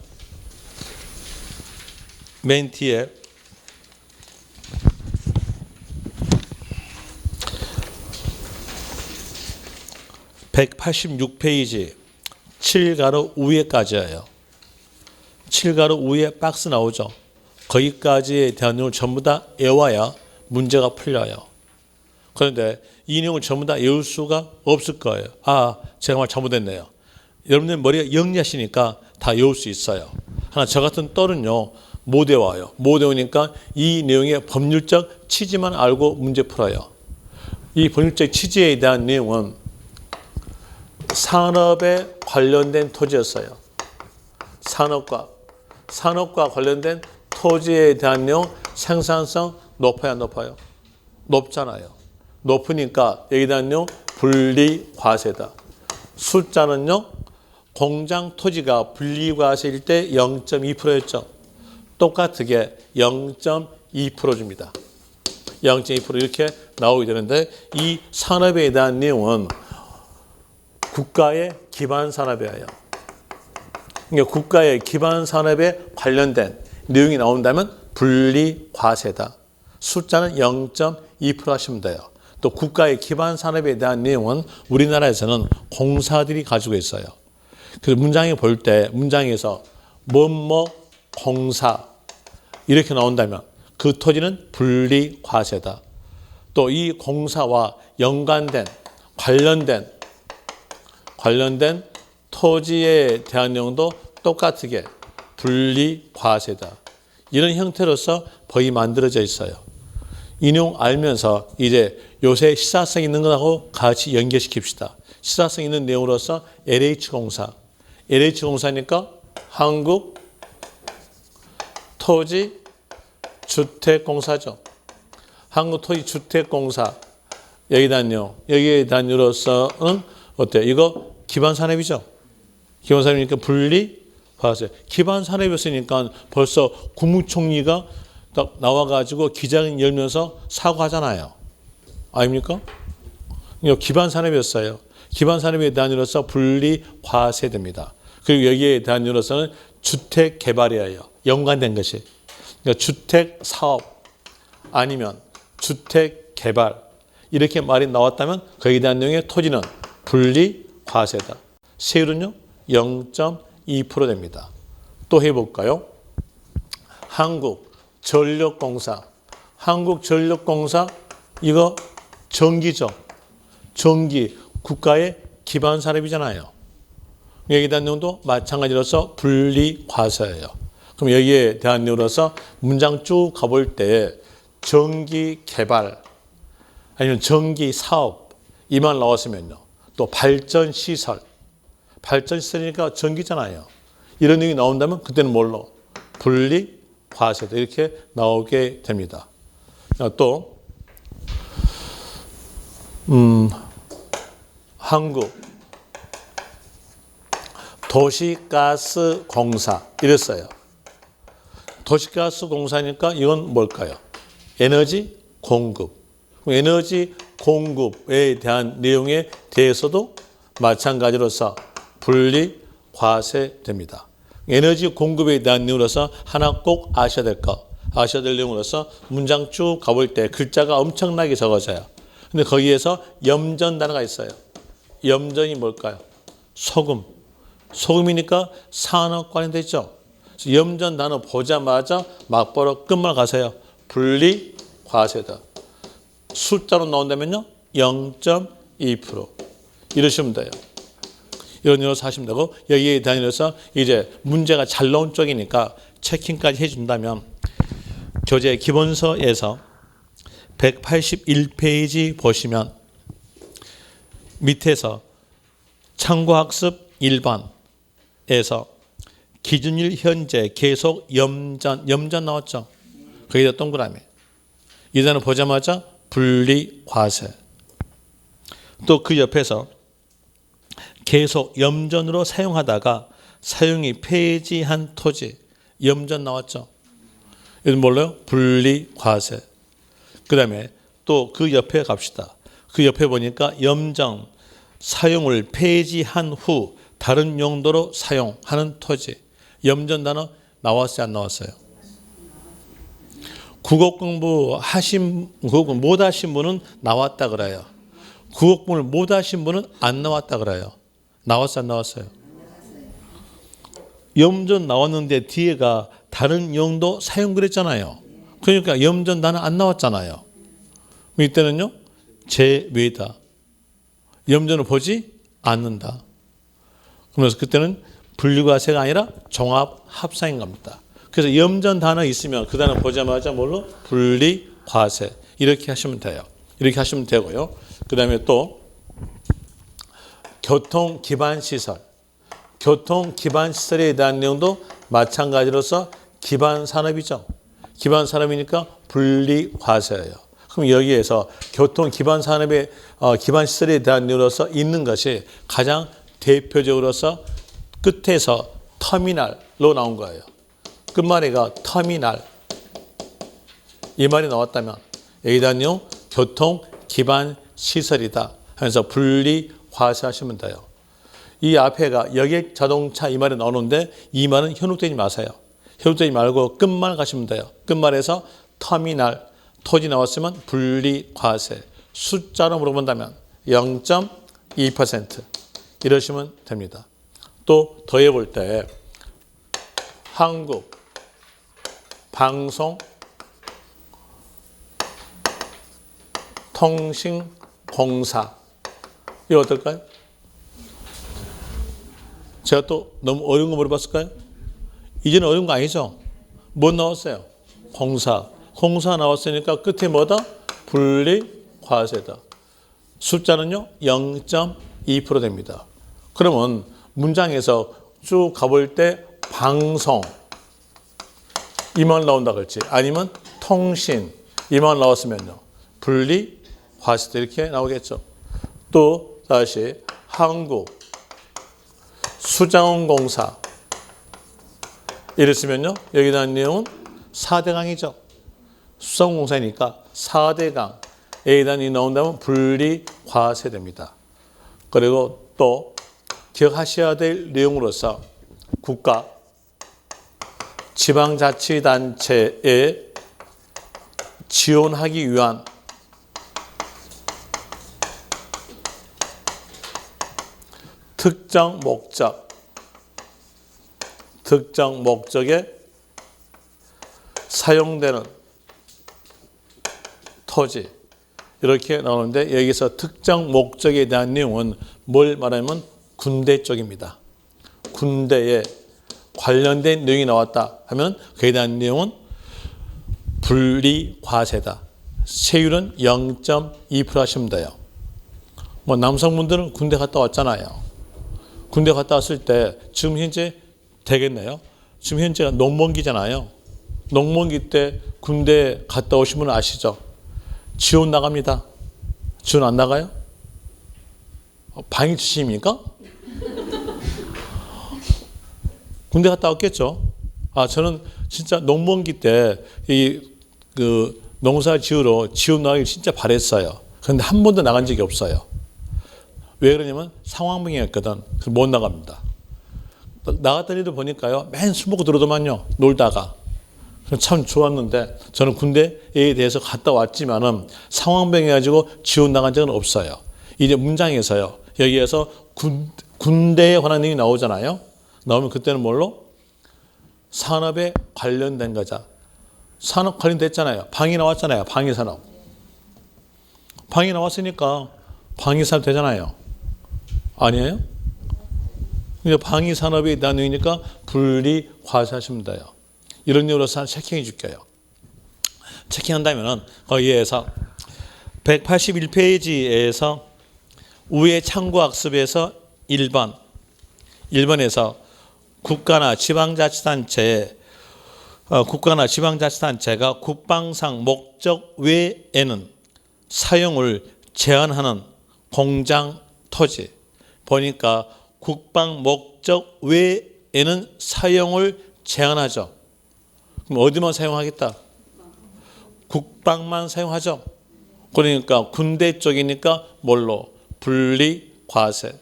맨 뒤에 186페이지 7가로 위에까지예요. 7가로 위에 박스 나오죠. 거기까지에 대한 내용을 전부 다 외워야 문제가 풀려요. 그런데 이 내용을 전부 다 외울 수가 없을 거예요. 아, 제가 말 잘못했네요. 여러분들 머리가 영리하시니까 다 외울 수 있어요. 하나 저 같은 떨은요 못 외워요. 못 외우니까 이 내용의 법률적 취지만 알고 문제 풀어요. 이 법률적 취지에 대한 내용은 산업에 관련된 토지였어요. 산업과 관련된 토지에 대한 내용 생산성 높아야 높아요? 높잖아요. 높으니까 여기에 대한 내용 분리과세다. 숫자는요. 공장 토지가 분리과세일 때 0.2%였죠. 똑같게 0.2% 줍니다. 0.2% 이렇게 나오게 되는데 이 산업에 대한 내용은 국가의 기반 산업이에요. 그러니까 국가의 기반 산업에 관련된 내용이 나온다면 분리과세다. 숫자는 0.2% 하시면 돼요. 또 국가의 기반 산업에 대한 내용은 우리나라에서는 공사들이 가지고 있어요. 그래서 문장에 볼 때 문장에서 뭐뭐 공사 이렇게 나온다면 그 토지는 분리과세다. 또 이 공사와 연관된 관련된 토지에 대한 내용도 똑같게 분리과세다. 이런 형태로서 법이 만들어져 있어요. 이 내용 알면서 이제 요새 시사성 있는 것하고 같이 연결시킵시다. 시사성 있는 내용으로서 LH공사. LH공사니까 한국토지주택공사죠. 한국토지주택공사. 여기에 대한 내용으로서는 어때요? 이거 기반산업이죠. 기반산업이니까 분리과세. 기반산업이었으니까 벌써 국무총리가 딱 나와가지고 기자회견 열면서 사과하잖아요. 아닙니까? 이거 기반산업이었어요. 기반산업에 대한 이로서 분리과세됩니다. 그리고 여기에 대한 이로서는 주택개발이에요. 연관된 것이. 그러니까 주택사업 아니면 주택개발 이렇게 말이 나왔다면 거기에 대한 내용의 토지는 분리과세다. 세율은요 0.2% 됩니다. 또 해볼까요? 한국전력공사 이거 전기죠. 전기 국가의 기반 산업이잖아요. 여기에 대한 내용도 마찬가지로서 분리과세예요. 그럼 여기에 대한 내용으로서 문장 쭉 가볼 때 전기 개발 아니면 전기 사업 이 말 나왔으면요. 또 발전시설이니까 전기잖아요. 이런 내용이 나온다면 그때는 뭘로? 분리과세다. 이렇게 나오게 됩니다. 또 한국 도시가스공사 이랬어요. 도시가스공사니까 이건 뭘까요? 에너지 공급. 에너지 공급에 대한 내용에 대해서도 마찬가지로서 분리과세됩니다. 에너지 공급에 대한 내용으로서 하나 꼭 아셔야 될 내용으로서 문장 쭉 가볼 때 글자가 엄청나게 적어져요. 근데 거기에서 염전 단어가 있어요. 염전이 뭘까요? 소금이니까 산업 관련돼 있죠. 염전 단어 보자마자 막바로 끝말 가세요. 분리과세다. 숫자로 나온다면요 0.2% 이러시면 돼요. 이런 식으로 하시면 되고 여기에 대해서 이제 문제가 잘 나온 쪽이니까 체킹까지 해준다면 교재 기본서에서 181페이지 보시면 밑에서 참고학습 1번에서 기준일 현재 계속 염전 나왔죠. 거기다 동그라미. 이 단어 보자마자 분리과세. 또 그 옆에서 계속 염전으로 사용하다가 사용이 폐지한 토지. 염전 나왔죠. 이건 뭘로요? 분리과세. 그 다음에 또 그 옆에 갑시다. 그 옆에 보니까 염전 사용을 폐지한 후 다른 용도로 사용하는 토지. 염전 단어 나왔어요? 안 나왔어요? 국어 공부 못 하신 분은 나왔다 그래요. 국어 공부를 못 하신 분은 안 나왔다 그래요. 나왔어요, 안 나왔어요? 염전 나왔는데 뒤에가 다른 용도 사용 그랬잖아요. 그러니까 염전 단어 안 나왔잖아요. 이때는요, 제외다. 염전을 보지 않는다. 그래서 그때는 분리과세가 아니라 종합 합상인 겁니다. 그래서 염전 단어 있으면 그 단어 보자마자 뭘로? 분리과세. 이렇게 하시면 돼요. 이렇게 하시면 되고요. 그 다음에 또 교통기반시설. 교통기반시설에 대한 내용도 마찬가지로서 기반산업이죠. 기반산업이니까 분리과세예요. 그럼 여기에서 교통기반산업의 기반시설에 대한 내용으로서 있는 것이 가장 대표적으로서 끝에서 터미널로 나온 거예요. 끝말에가 터미널. 이 말이 나왔다면 여기에 대한 내용 교통기반시설이다 하면서 분리과세하시면 돼요. 이 앞에가 여객자동차 이 말이 나오는데 이 말은 현혹되지 마세요. 현혹되지 말고 끝말 가시면 돼요. 끝말에서 터미널, 토지 나왔으면 분리과세. 숫자로 물어본다면 0.2% 이러시면 됩니다. 또 더해볼 때 한국 방송 통신공사 이거 어떨까요? 제가 또 너무 어려운 거 물어봤을까요? 이제는 어려운 거 아니죠? 뭐 나왔어요? 공사. 공사 나왔으니까 끝에 뭐다? 분리과세다. 숫자는요 0.2% 됩니다. 그러면 문장에서 쭉 가볼 때 방송 이 말 나온다 그랬지. 아니면 통신 이 말 나왔으면요 분리과세 이렇게 나오겠죠. 또 다시 한국 수자원공사 이랬으면요 여기에 대한 내용은 4대강이죠. 수자원공사니까 4대강에 대한 이 나온다면 분리과세 됩니다. 그리고 또 기억하셔야 될 내용으로서 국가 지방자치단체에 지원하기 위한 특정 목적에 사용되는 토지 이렇게 나오는데 여기서 특정 목적에 대한 내용은 뭘 말하면 군대 쪽입니다. 군대에 관련된 내용이 나왔다 하면 그에 대한 내용은 분리과세다. 세율은 0.2% 하시면 돼요. 뭐 남성분들은 군대 갔다 왔잖아요. 군대 갔다 왔을 때 지금 현재 되겠네요. 지금 현재가 농번기잖아요. 농번기 때 군대 갔다 오신 분은 아시죠? 지원 나갑니다. 지원 안 나가요? 방위 출신입니까? 군대 갔다 왔겠죠. 저는 진짜 농번기 때 농사 지으러 지원 나가길 진짜 바랬어요. 그런데 한 번도 나간 적이 없어요. 왜 그러냐면 상황병이었거든. 그래서 못 나갑니다. 나갔던 애들 보니까요. 맨 술 먹고 들어오더만요. 놀다가. 참 좋았는데 저는 군대에 대해서 갔다 왔지만은 상황병해가지고 지원 나간 적은 없어요. 이제 문장에서요. 여기에서 군대에 관한 내용이 나오잖아요. 나오면 그때는 뭘로? 산업에 관련된 거자. 산업 관련됐잖아요. 방위 나왔잖아요. 방위산업. 방위 나왔으니까 방위산업 되잖아요. 아니에요? 그러니까 방위산업에 대한 내용이니까 분리과세하시면 돼요. 이런 내용으로서 체킹해 줄게요. 체킹한다면은 거기에서 181페이지에서 우회 참고학습에서 1번에서 국가나 지방자치단체가 국방상 목적 외에는 사용을 제한하는 공장 토지 보니까 국방 목적 외에는 사용을 제한하죠. 그럼 어디만 사용하겠다? 국방만 사용하죠. 그러니까 군대 쪽이니까 뭘로? 분리과세로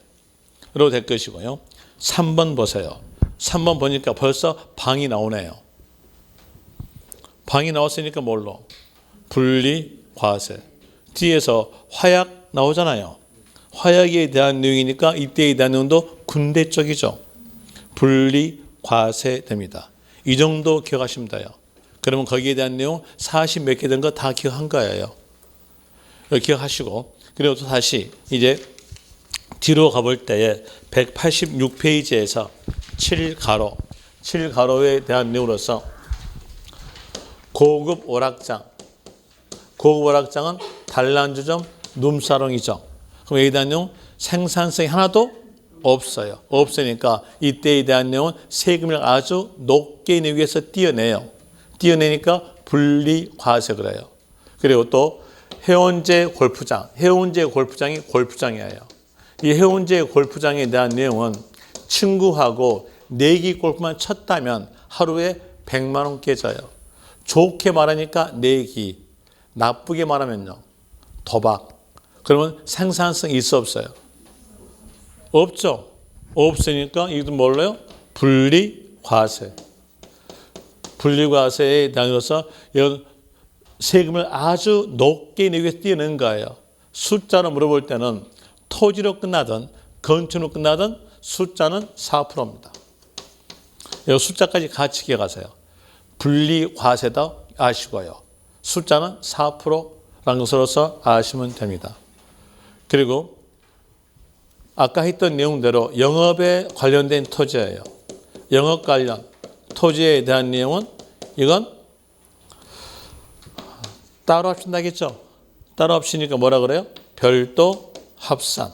될 것이고요. 3번 보세요. 3번 보니까 벌써 방이 나오네요. 방이 나왔으니까 뭘로? 분리, 과세. 뒤에서 화약 나오잖아요. 화약에 대한 내용이니까 이때에 대한 내용도 군대 쪽이죠. 분리, 과세 됩니다. 이 정도 기억하시면 돼요. 그러면 거기에 대한 내용 40 몇 개 된 거 다 기억한 거예요. 기억하시고, 그리고 또 다시 이제 뒤로 가볼 때에 186페이지에서 7가로에 대한 내용으로서 고급 오락장. 고급 오락장은 단란주점 룸사롱이죠. 그럼 여기에 대한 내용 생산성이 하나도 없어요. 없으니까 이때에 대한 내용은 세금을 아주 높게 내기 위해서 띄어내요. 띄어내니까 분리과세 그래요. 그리고 또 해운제 골프장. 해운제 골프장이 골프장이에요. 이 해운제 골프장에 대한 내용은 친구하고 내기 골프만 쳤다면 하루에 100만 원 깨져요. 좋게 말하니까 내기, 나쁘게 말하면요 도박. 그러면 생산성이 있어 없어요? 없죠. 없으니까 이것도 뭘로요? 분리과세. 분리과세에 대해서 세금을 아주 높게 내기 위해서 띄어낸 거예요. 숫자로 물어볼 때는 토지로 끝나든 건축으로 끝나든 숫자는 4%입니다. 이 숫자까지 같이 기억하세요. 분리과세도 아시고요. 숫자는 4%라는 것으로서 아시면 됩니다. 그리고 아까 했던 내용대로 영업에 관련된 토지예요. 영업 관련 토지에 대한 내용은 이건 따로 합친다겠죠. 따로 합치니까 뭐라 그래요? 별도 합산.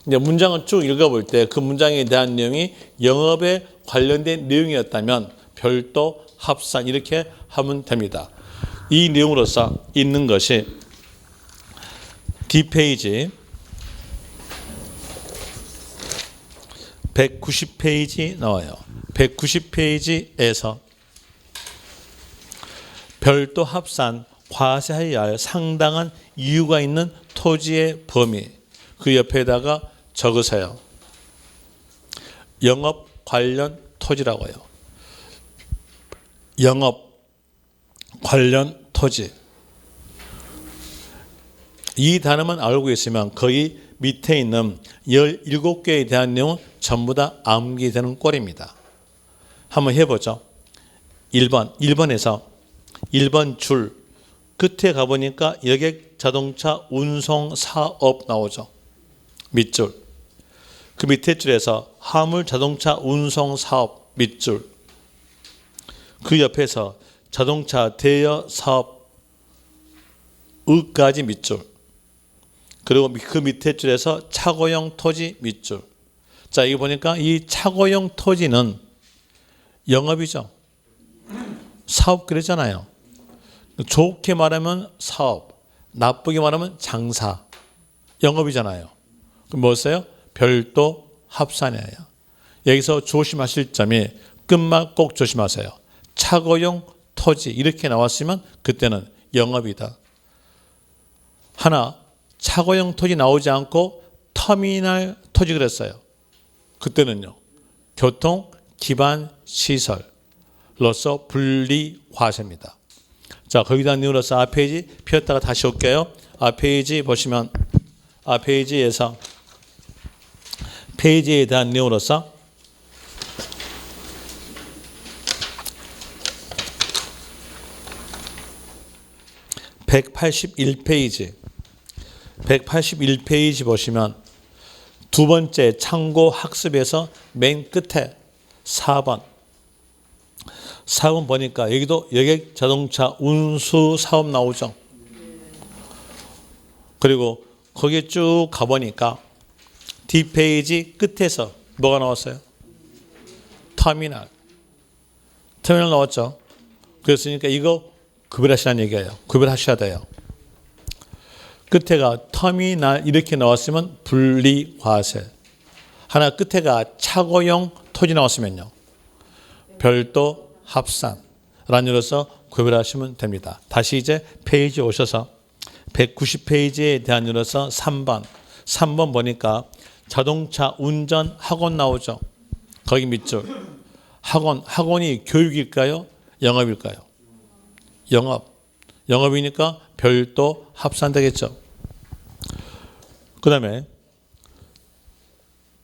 이제 문장을 쭉 읽어볼 때 그 문장에 대한 내용이 영업에 관련된 내용이었다면 별도 합산 이렇게 하면 됩니다. 이 내용으로서 있는 것이 뒷페이지 190페이지 나와요. 190페이지에서 별도 합산 과세해야 할 상당한 이유가 있는 토지의 범위 그 옆에다가 적으세요. 영업 관련 토지라고요. 영업 관련 토지. 이 단어만 알고 있으면 거의 밑에 있는 17개에 대한 내용은 전부 다 암기되는 꼴입니다. 한번 해보죠. 1번에서 1번 줄 끝에 가보니까 여객자동차 운송사업 나오죠. 밑줄. 그 밑에 줄에서 화물자동차 운송사업 밑줄. 그 옆에서 자동차 대여사업 의까지 밑줄. 그리고 그 밑에 줄에서 차고용 토지 밑줄. 자, 이거 보니까 이 차고용 토지는 영업이죠. 사업 그랬잖아요. 좋게 말하면 사업, 나쁘게 말하면 장사, 영업이잖아요. 그럼 뭐였어요? 별도 합산이에요. 여기서 조심하실 점이 끝말 꼭 조심하세요. 차고용 토지 이렇게 나왔으면 그때는 영업이다. 하나 차고용 토지 나오지 않고 터미널 토지 그랬어요. 그때는요. 교통 기반 시설로서 분리과세입니다. 자, 거기다 내용으로서 앞페이지 펴었다가 다시 올게요. 앞페이지 보시면 앞페이지에서 페이지에 대한 내용으로서 (181페이지) 보시면 두 번째 참고 학습에서 맨 끝에 4번 보니까 여기도 여객 자동차 운수 사업 나오죠. 그리고 거기 쭉 가보니까 뒷페이지 끝에서 뭐가 나왔어요? 터미널 나왔죠. 그랬으니까 이거 구별하시라는 얘기예요. 구별하셔야 돼요. 끝에가 터미널 이렇게 나왔으면 분리과세. 하나 끝에가 차고용 토지 나왔으면요. 별도 합산라는 이로서 구별하시면 됩니다. 다시 이제 페이지 오셔서 190페이지에 대한 이로서 3번 보니까 자동차 운전 학원 나오죠. 거기 밑줄. 학원이 교육일까요? 영업일까요? 영업이니까 별도 합산되겠죠. 그 다음에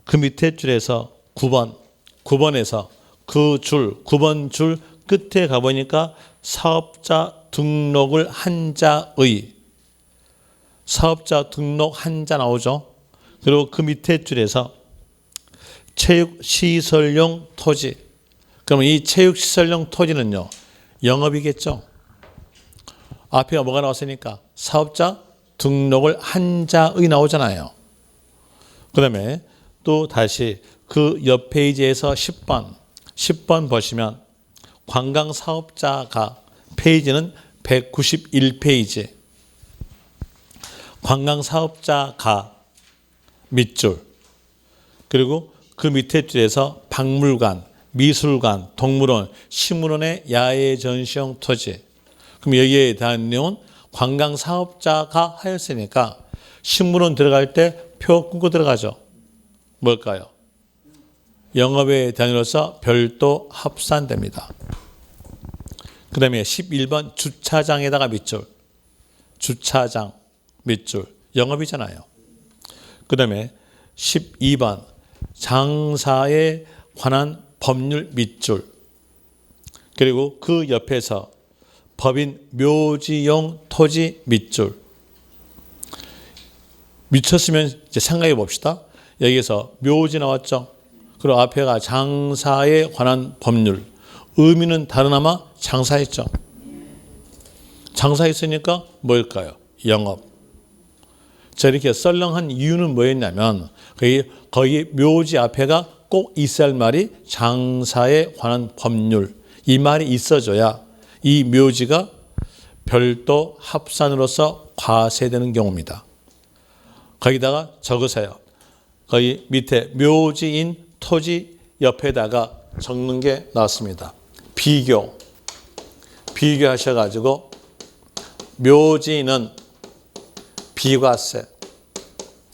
그 밑에 줄에서 9번에서 그 9번 줄 끝에 가보니까 사업자 등록을 한자의 사업자 등록 한자 나오죠. 그리고 그 밑에 줄에서 체육시설용 토지. 그러면 이 체육시설용 토지는요, 영업이겠죠. 앞에 뭐가 나왔으니까 사업자 등록을 한자의 나오잖아요. 그 다음에 또 다시 그 옆 페이지에서 10번 보시면 관광사업자가 페이지는 191페이지. 관광사업자가 밑줄. 그리고 그 밑에 줄에서 박물관, 미술관, 동물원, 식물원의 야외 전시용 토지. 그럼 여기에 대한 내용은 관광사업자가 하였으니까 식물원 들어갈 때 표 끊고 들어가죠. 뭘까요? 영업의 대상으로서 별도 합산됩니다. 그 다음에 11번 주차장에다가 밑줄. 주차장 밑줄. 영업이잖아요. 그 다음에 12번 장사에 관한 법률 밑줄. 그리고 그 옆에서 법인 묘지용 토지 밑줄. 미쳤으면 이제 생각해 봅시다. 여기서 묘지 나왔죠. 그리고 앞에가 장사에 관한 법률. 의미는 다르나마 장사했죠. 장사했으니까 뭘까요? 영업. 자, 이렇게 썰렁한 이유는 뭐였냐면 거기 묘지 앞에가 꼭 있어야 할 말이 장사에 관한 법률. 이 말이 있어줘야 이 묘지가 별도 합산으로서 과세되는 경우입니다. 거기다가 적으세요. 거기 밑에 묘지인 토지 옆에다가 적는 게 나왔습니다. 비교하셔가지고 묘지는 비과세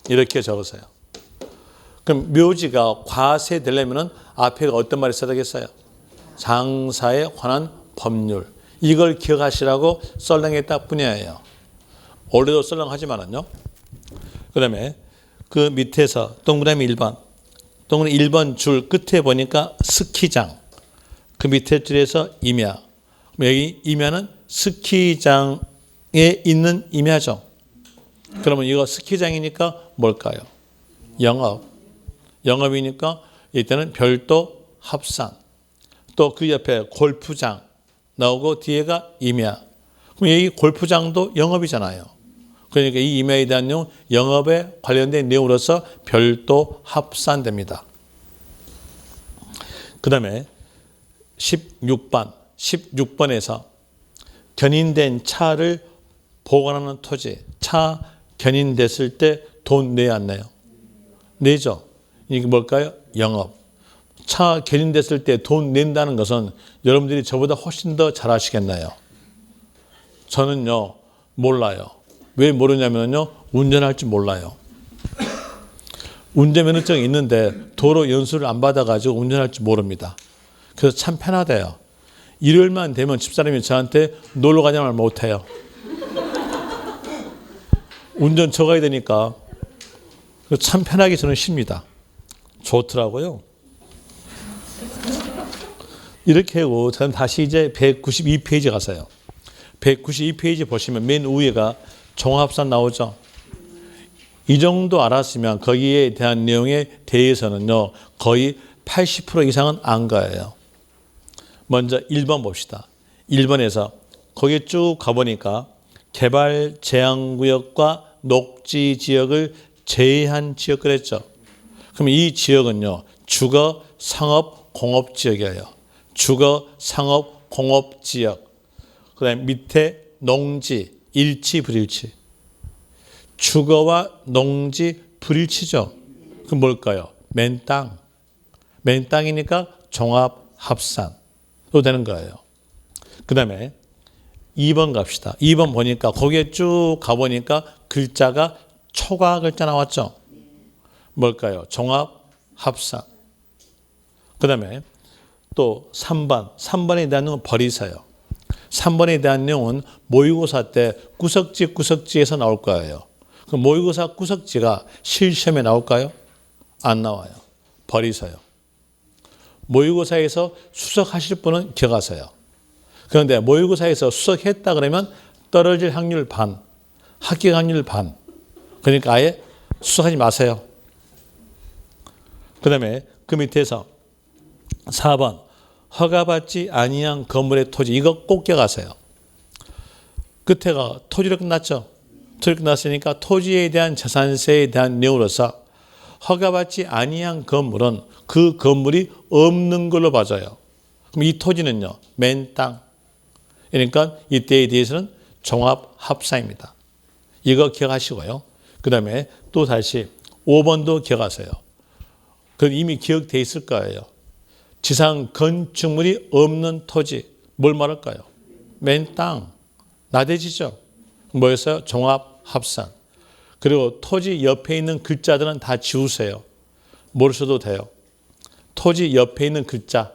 이렇게 적으세요. 그럼 묘지가 과세되려면 앞에가 어떤 말이 써야 되겠어요? 장사에 관한 법률. 이걸 기억하시라고 썰렁했다 뿐이에요. 원래도 썰렁하지만은요. 그 다음에 그 밑에서 동그라미 1번. 동그라미 1번 줄 끝에 보니까 스키장. 그 밑에 줄에서 임야. 여기 임야는 스키장에 있는 임야죠. 그러면 이거 스키장이니까 뭘까요? 영업. 영업이니까 이때는 별도 합산. 또 그 옆에 골프장 나오고 뒤에가 임야. 그럼 여기 골프장도 영업이잖아요. 그러니까 이 임야에 대한 내용, 영업에 관련된 내용으로서 별도 합산됩니다. 그 다음에 16번에서 견인된 차를 보관하는 토지. 차 견인됐을 때 돈 내야 안 내요? 내죠. 이게 뭘까요? 영업. 차 견인됐을 때 돈 낸다는 것은 여러분들이 저보다 훨씬 더 잘 아시겠나요? 저는요, 몰라요. 왜 모르냐면요, 운전할 줄 몰라요. 운전면허증이 있는데 도로 연수를 안 받아가지고 운전할 줄 모릅니다. 그래서 참 편하대요. 일요일만 되면 집사람이 저한테 놀러 가자는 말 못해요. 운전 저 가야 되니까 참 편하게 저는 쉽니다. 좋더라고요. 이렇게 하고 저는 다시 이제 192페이지 가세요. 192페이지 보시면 맨 위에가 종합산 나오죠. 이 정도 알았으면 거기에 대한 내용에 대해서는요, 거의 80% 이상은 안 가요. 먼저 1번 봅시다. 1번에서 거기에 쭉 가보니까 개발 제한구역과 녹지 지역을 제한 지역 그랬죠. 그럼 이 지역은요, 주거, 상업, 공업 지역이에요. 주거, 상업, 공업 지역. 그 다음에 밑에 농지, 일치, 불일치. 주거와 농지, 불일치죠. 그럼 뭘까요? 맨 땅. 맨 땅이니까 종합 합산. 또 되는 거예요. 그 다음에 2번 갑시다. 2번 보니까 거기에 쭉 가보니까 글자가 초과 글자 나왔죠. 뭘까요? 종합 합산. 그 다음에 또 3번에 대한 건 버리세요. 3번에 대한 내용은 모의고사 때 구석지에서 나올 거예요. 그 모의고사 구석지가 실시험에 나올까요? 안 나와요. 버리세요. 모의고사에서 수석하실 분은 기억하세요. 그런데 모의고사에서 수석했다 그러면 떨어질 확률 반, 합격 확률 반. 그러니까 아예 수석하지 마세요. 그 다음에 그 밑에서 4번 허가받지 아니한 건물의 토지, 이거 꼭 기억하세요. 끝에가 토지로 끝났죠. 토지로 끝났으니까 토지에 대한 재산세에 대한 내용으로서 허가받지 아니한 건물은 그 건물이 없는 걸로 봐줘요. 그럼 이 토지는요, 맨 땅. 그러니까 이때에 대해서는 종합합산입니다. 이거 기억하시고요. 그 다음에 또 다시 5번도 기억하세요. 그건 이미 기억돼 있을 거예요. 지상 건축물이 없는 토지, 뭘 말할까요? 맨 땅, 나대지죠. 뭐였어요? 종합합산. 그리고 토지 옆에 있는 글자들은 다 지우세요. 모르셔도 돼요. 토지 옆에 있는 글자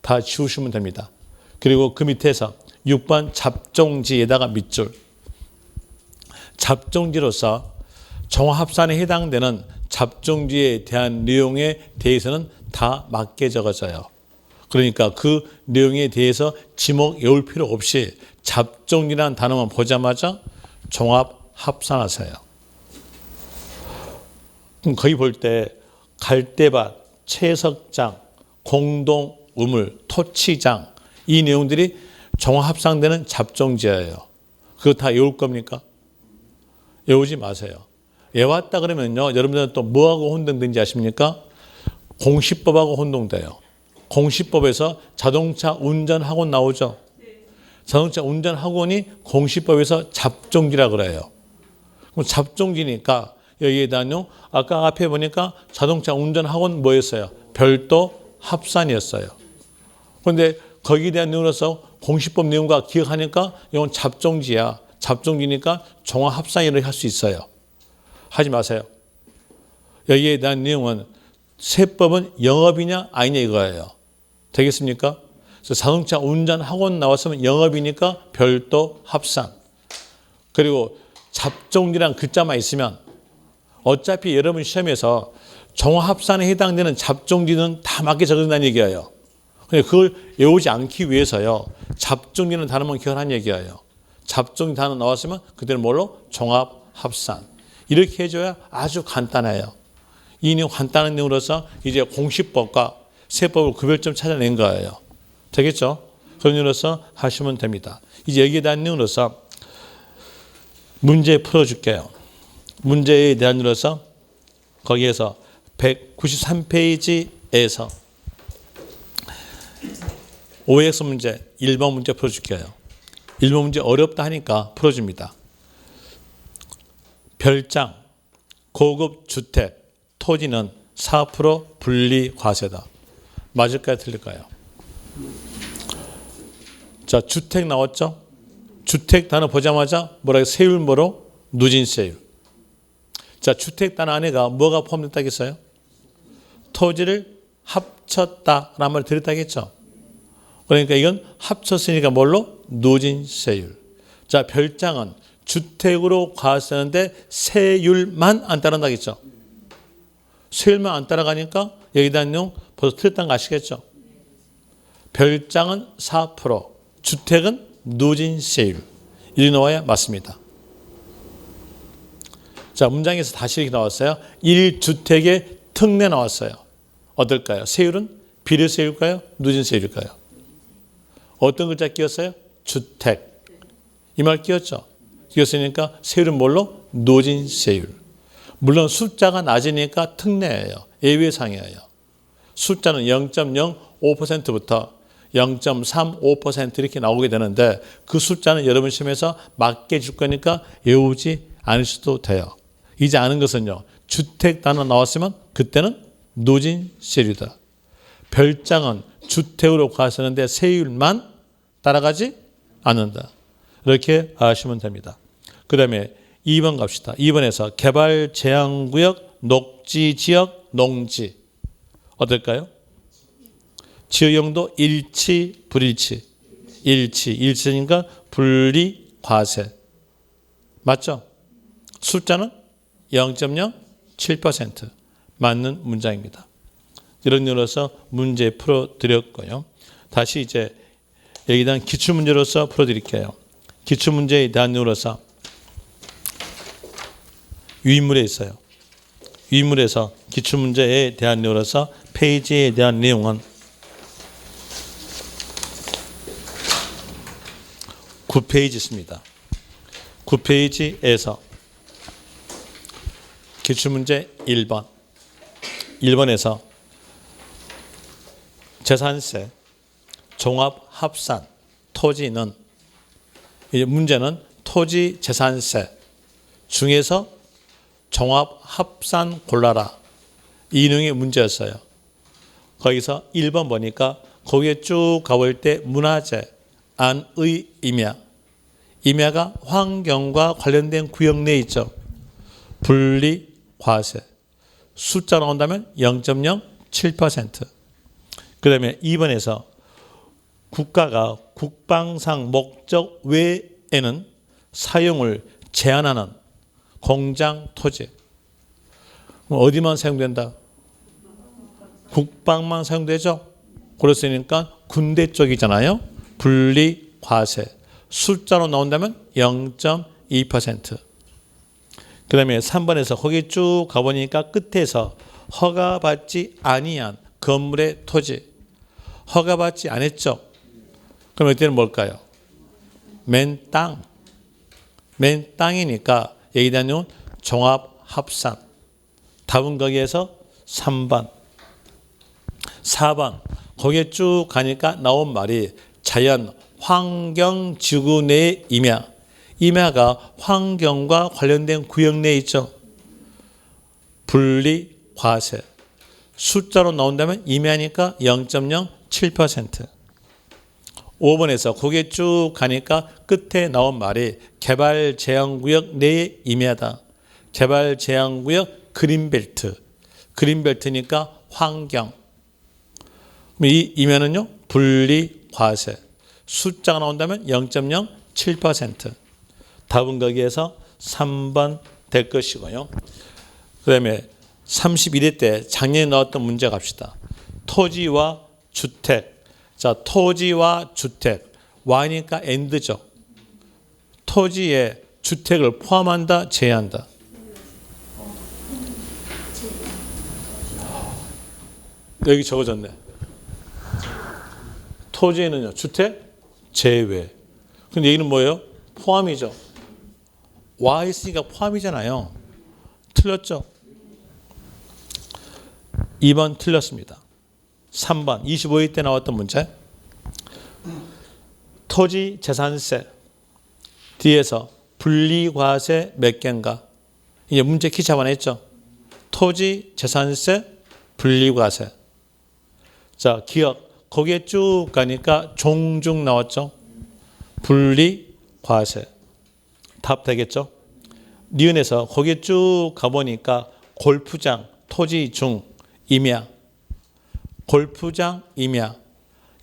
다 지우시면 됩니다. 그리고 그 밑에서 6번 잡종지에다가 밑줄. 잡종지로서 종합합산에 해당되는 잡종지에 대한 내용에 대해서는 다 맞게 적어져요. 그러니까 그 내용에 대해서 지목 외울 필요 없이 잡종지라는 단어만 보자마자 종합합산하세요. 그럼 거기 볼 때 갈대밭, 채석장, 공동우물, 토치장 이 내용들이 종합합산되는 잡종지예요. 그거 다 외울 겁니까? 외우지 마세요. 외웠다 그러면요, 여러분들은 또 뭐하고 혼동된지 아십니까? 공시법하고 혼동돼요. 공시법에서 자동차 운전학원 나오죠. 자동차 운전학원이 공시법에서 잡종지라고 그래요. 그럼 잡종지니까 여기에 대한요, 아까 앞에 보니까 자동차 운전학원 뭐였어요? 별도 합산이었어요. 그런데 거기에 대한 내용으로서 공시법 내용과 기억하니까 이건 잡종지야. 잡종지니까 종합합산이라고 할 수 있어요. 하지 마세요. 여기에 대한 내용은 세법은 영업이냐 아니냐 이거예요. 되겠습니까? 그래서 자동차 운전 학원 나왔으면 영업이니까 별도 합산. 그리고 잡종지라는 글자만 있으면 어차피 여러분 시험에서 종합합산에 해당되는 잡종지는 다 맞게 적어진다는 얘기예요. 근데 그걸 외우지 않기 위해서요, 잡종지는 단어만 기억하는 얘기예요. 잡종지 단어 나왔으면 그때는 뭘로? 종합합산. 이렇게 해줘야 아주 간단해요. 이 내용 간단한 내용으로서 이제 공시법과 세법을 구별점 찾아낸 거예요. 되겠죠? 그런 내용으로서 하시면 됩니다. 이제 여기에 대한 내용으로서 문제 풀어줄게요. 문제에 대한 내용으로서 거기에서 193페이지에서 OX 문제 1번 문제 풀어줄게요. 1번 문제 어렵다 하니까 풀어줍니다. 별장, 고급 주택, 토지는 4% 분리 과세다. 맞을까요? 틀릴까요? 자, 주택 나왔죠? 주택 단어 보자마자 뭐라고 세율 뭐로? 누진세율. 자, 주택 단어 안에가 뭐가 포함됐다겠어요? 토지를 합쳤다라는 말을 들었다겠죠? 그러니까 이건 합쳤으니까 뭘로? 누진세율. 자, 별장은 주택으로 과세하는데 세율만 안 따른다겠죠? 세율만 안 따라가니까 여기에 대한 내용 벌써 틀렸다는 거 아시겠죠? 별장은 4%, 주택은 누진세율. 이리 나와야 맞습니다. 자, 문장에서 다시 이렇게 나왔어요. 1주택의 특례 나왔어요. 어떨까요? 세율은 비례세율일까요? 누진세율일까요? 어떤 글자 끼었어요? 주택. 이 말 끼었죠? 끼었으니까 세율은 뭘로? 누진세율. 물론 숫자가 낮으니까 특례예요. 예외상이에요. 숫자는 0.05%부터 0.35% 이렇게 나오게 되는데 그 숫자는 여러분 시험에서 맞게 줄 거니까 외우지 않으셔도 돼요. 이제 아는 것은요, 주택 단어 나왔으면 그때는 누진세율이다. 별장은 주택으로 과세하는데 세율만 따라가지 않는다. 이렇게 아시면 됩니다. 그 다음에 2번 갑시다. 2번에서 개발 제한구역, 녹지지역, 농지. 어떨까요? 지역용도 일치, 불일치. 일치니까 분리 과세. 맞죠? 숫자는 0.07% 맞는 문장입니다. 이런 이유로서 문제 풀어드렸고요. 다시 이제 여기에 대한 기출문제로서 풀어드릴게요. 기출문제에 대한 이유로서 위인물에 있어요. 위인물에서 기출문제에 대한 이유로서 페이지에 대한 내용은 9페이지 있습니다. 9페이지에서 기출문제 1번. 1번에서 재산세, 종합합산, 토지는 이제 문제는 토지 재산세 중에서 종합합산 골라라. 이 내용의 문제였어요. 거기서 1번 보니까 거기에 쭉 가볼 때 문화재, 안의 임야. 임야가 환경과 관련된 구역 내에 있죠. 분리 과세. 숫자 나온다면 0.07%. 그 다음에 2번에서 국가가 국방상 목적 외에는 사용을 제한하는 공장 토지. 어디만 사용된다? 국방만 사용되죠. 그랬으니까 군대 쪽이잖아요. 분리 과세. 숫자로 나온다면 0.2%. 그 다음에 3번에서 거기 쭉 가보니까 끝에서 허가받지 아니한 건물의 토지. 허가받지 않았죠. 그럼 이때는 뭘까요? 맨 땅. 맨 땅이니까 여기 대한 내용은 종합합산. 답은 거기에서 3번. 4번. 거기에 쭉 가니까 나온 말이 자연, 환경, 지구 내의 임야. 임야가 환경과 관련된 구역 내에 있죠. 분리 과세. 숫자로 나온다면 임야니까 0.07%. 5번에서 거기에 쭉 가니까 끝에 나온 말이 개발 제한구역 내의 임야다. 개발 제한구역 그린벨트. 그린벨트니까 환경. 이 임야는요, 분리 과세. 숫자가 나온다면 0.07%. 답은 거기에서 3번 될 것이고요. 그 다음에 31회 때 작년에 나왔던 문제 갑시다. 토지와 주택. 자, 토지와 주택. Y니까 AND죠. 토지에 주택을 포함한다, 제외한다. 여기 적어졌네. 토지에는요, 주택 제외. 근데 여기는 뭐예요? 포함이죠. 와 있으니까 포함이잖아요. 틀렸죠? 2번 틀렸습니다. 3번 25회 때 나왔던 문제. 토지 재산세 뒤에서 분리과세 몇 개인가? 이제 문제 키 잡아냈죠. 토지 재산세 분리과세. 자, 기억 거기에 쭉 가니까 종중 나왔죠. 분리과세. 답 되겠죠? 니은에서 거기에 쭉 가보니까 골프장, 토지 중, 임야. 골프장, 임야.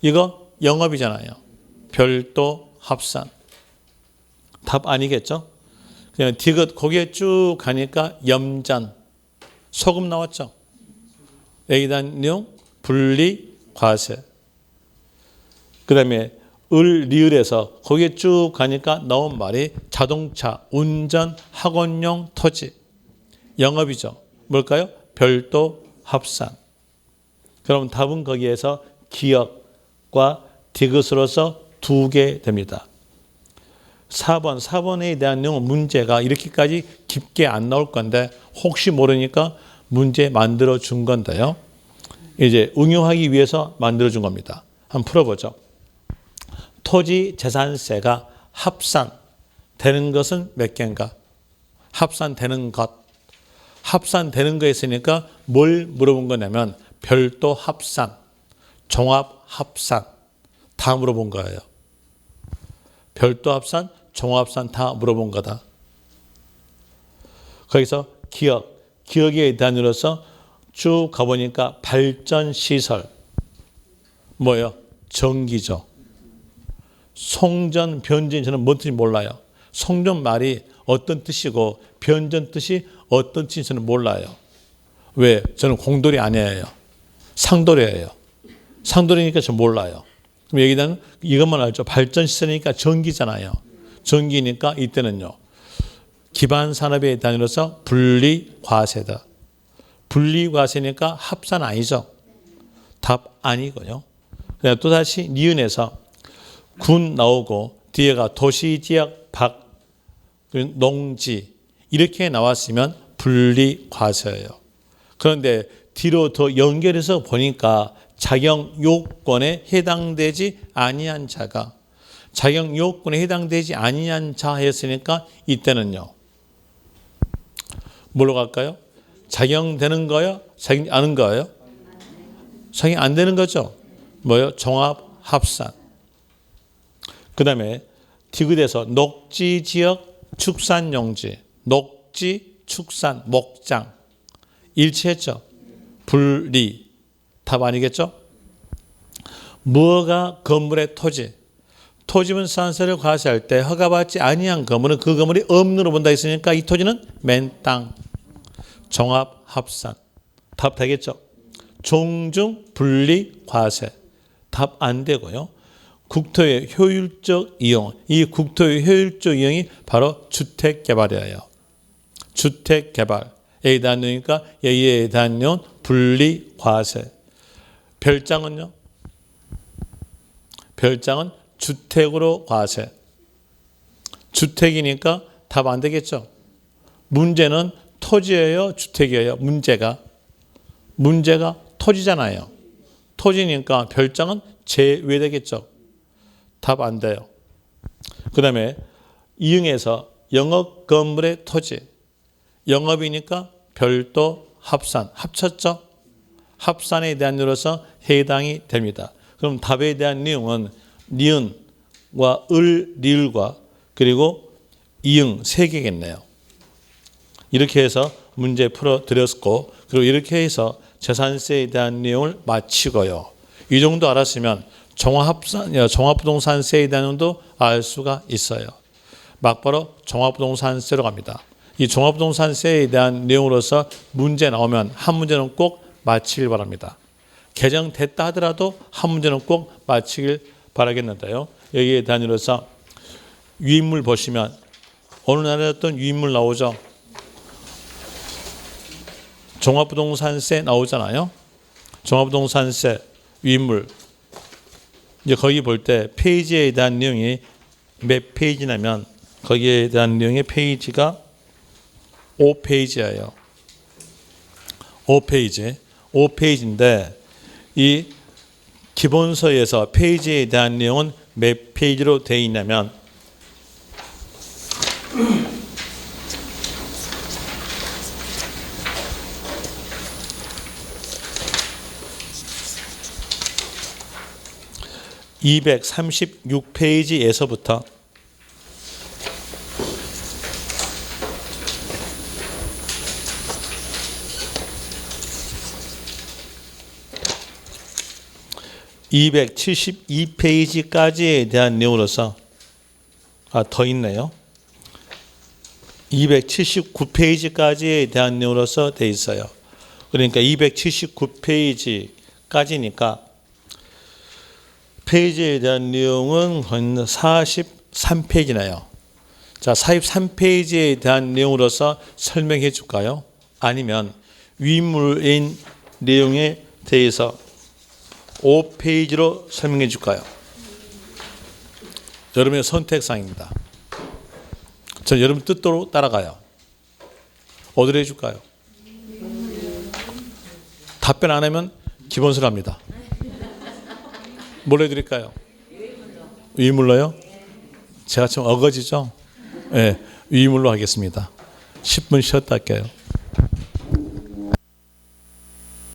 이거 영업이잖아요. 별도 합산. 답 아니겠죠? 그냥 디귿 거기에 쭉 가니까 염전. 소금 나왔죠? 여기에 대한 내용 분리 과세. 그 다음에 을, 리을에서 거기에 쭉 가니까 나온 말이 자동차, 운전, 학원용 토지. 영업이죠. 뭘까요? 별도 합산. 그럼 답은 거기에서 기억과 디귿으로서 2개 됩니다. 4번에 대한 내용은 문제가 이렇게까지 깊게 안 나올 건데 혹시 모르니까 문제 만들어 준 건데요. 이제 응용하기 위해서 만들어 준 겁니다. 한번 풀어보죠. 토지 재산세가 합산되는 것은 몇 개인가? 합산되는 것. 합산되는 거 있으니까 뭘 물어본 거냐면 별도 합산, 종합 합산 다 물어본 거예요. 별도 합산, 종합 합산 다 물어본 거다. 거기서 기억에 대한으로서 쭉 가보니까 발전시설, 뭐예요? 전기죠. 송전, 변전 저는 뭔 뜻인지 몰라요. 송전 말이 어떤 뜻이고 변전 뜻이 어떤 뜻인지 저는 몰라요. 왜? 저는 공돌이 아니에요. 상돌이에요. 상돌이니까 저 몰라요. 그럼 여기다는 이것만 알죠. 발전시설이니까 전기잖아요. 전기니까 이때는요. 기반 산업의 단위로서 분리과세다. 분리과세니까 합산 아니죠. 답 아니고요. 그냥 또다시 니은에서 군 나오고 뒤에가 도시, 지역, 박, 농지 이렇게 나왔으면 분리과세예요. 그런데 뒤로 더 연결해서 보니까 자격 요건에 해당되지 아니한 자가 자격 요건에 해당되지 아니한 자 했으니까 이때는요. 뭘로 갈까요? 작용되는 거요? 작용 안 하는 거예요? 작용 안 되는 거죠? 뭐요? 종합 합산. 그 다음에 디귿에서 녹지 지역 축산 용지. 녹지 축산 목장. 일치했죠? 분리. 답 아니겠죠? 무허가 건물의 토지. 토지분산세를 과세할 때 허가받지 아니한 건물은 그 건물이 없는으로 본다 했으니까 이 토지는 맨 땅. 종합 합산. 답 되겠죠? 종중 분리 과세. 답 안 되고요. 국토의 효율적 이용. 이 국토의 효율적 이용이 바로 주택개발이에요. 주택개발에 대한 내용이니까 여기에 대한 내용은 분리 과세. 별장은요? 별장은 주택으로 과세. 주택이니까 답 안 되겠죠? 문제는 토지예요? 주택이에요? 문제가 토지잖아요. 토지니까 별장은 제외되겠죠? 답 안 돼요. 그 다음에 이응에서 영업 건물의 토지. 영업이니까 별도 합산. 합쳤죠? 합산에 대한 이유로서 해당이 됩니다. 그럼 답에 대한 내용은 니은과 을, 리을과 그리고 이응 세 개겠네요. 이렇게 해서 문제 풀어드렸고 그리고 이렇게 해서 재산세에 대한 내용을 마치고요. 이 정도 알았으면 종합부동산세에 대한 내용도 알 수가 있어요. 막바로 종합부동산세로 갑니다. 이 종합부동산세에 대한 내용으로서 문제 나오면 한 문제는 꼭 마치길 바랍니다. 개정됐다 하더라도 한 문제는 꼭 마치길 바라겠는데요. 여기에 대한 이로서 유인물 보시면 어느 날에 어떤 유인물 나오죠. 종합부동산세 나오잖아요. 종합부동산세 유인물. 이제 거기 볼 때 페이지에 대한 내용이 몇 페이지냐면 거기에 대한 내용의 페이지가 5페이지예요. 5페이지인데 이 기본서에서 페이지에 대한 내용은 몇 페이지로 되어 있냐면 236페이지에서부터 272페이지까지에 대한 내용으로서 더 있네요. 279페이지까지에 대한 내용으로서 되어 있어요. 그러니까 279페이지까지니까 페이지에 대한 내용은 43페이지나요. 자, 43페이지에 대한 내용으로서 설명해 줄까요? 아니면 위물인 내용에 대해서 5페이지로 설명해 줄까요? 여러분의 선택사항입니다. 전 여러분 뜻대로 따라가요. 어디로 해줄까요? 답변 안 하면 기본서로 합니다. 뭘 해드릴까요? 위물로요? 제가 좀 어거지죠? 네, 위물로 하겠습니다. 10분 쉬었다 할게요.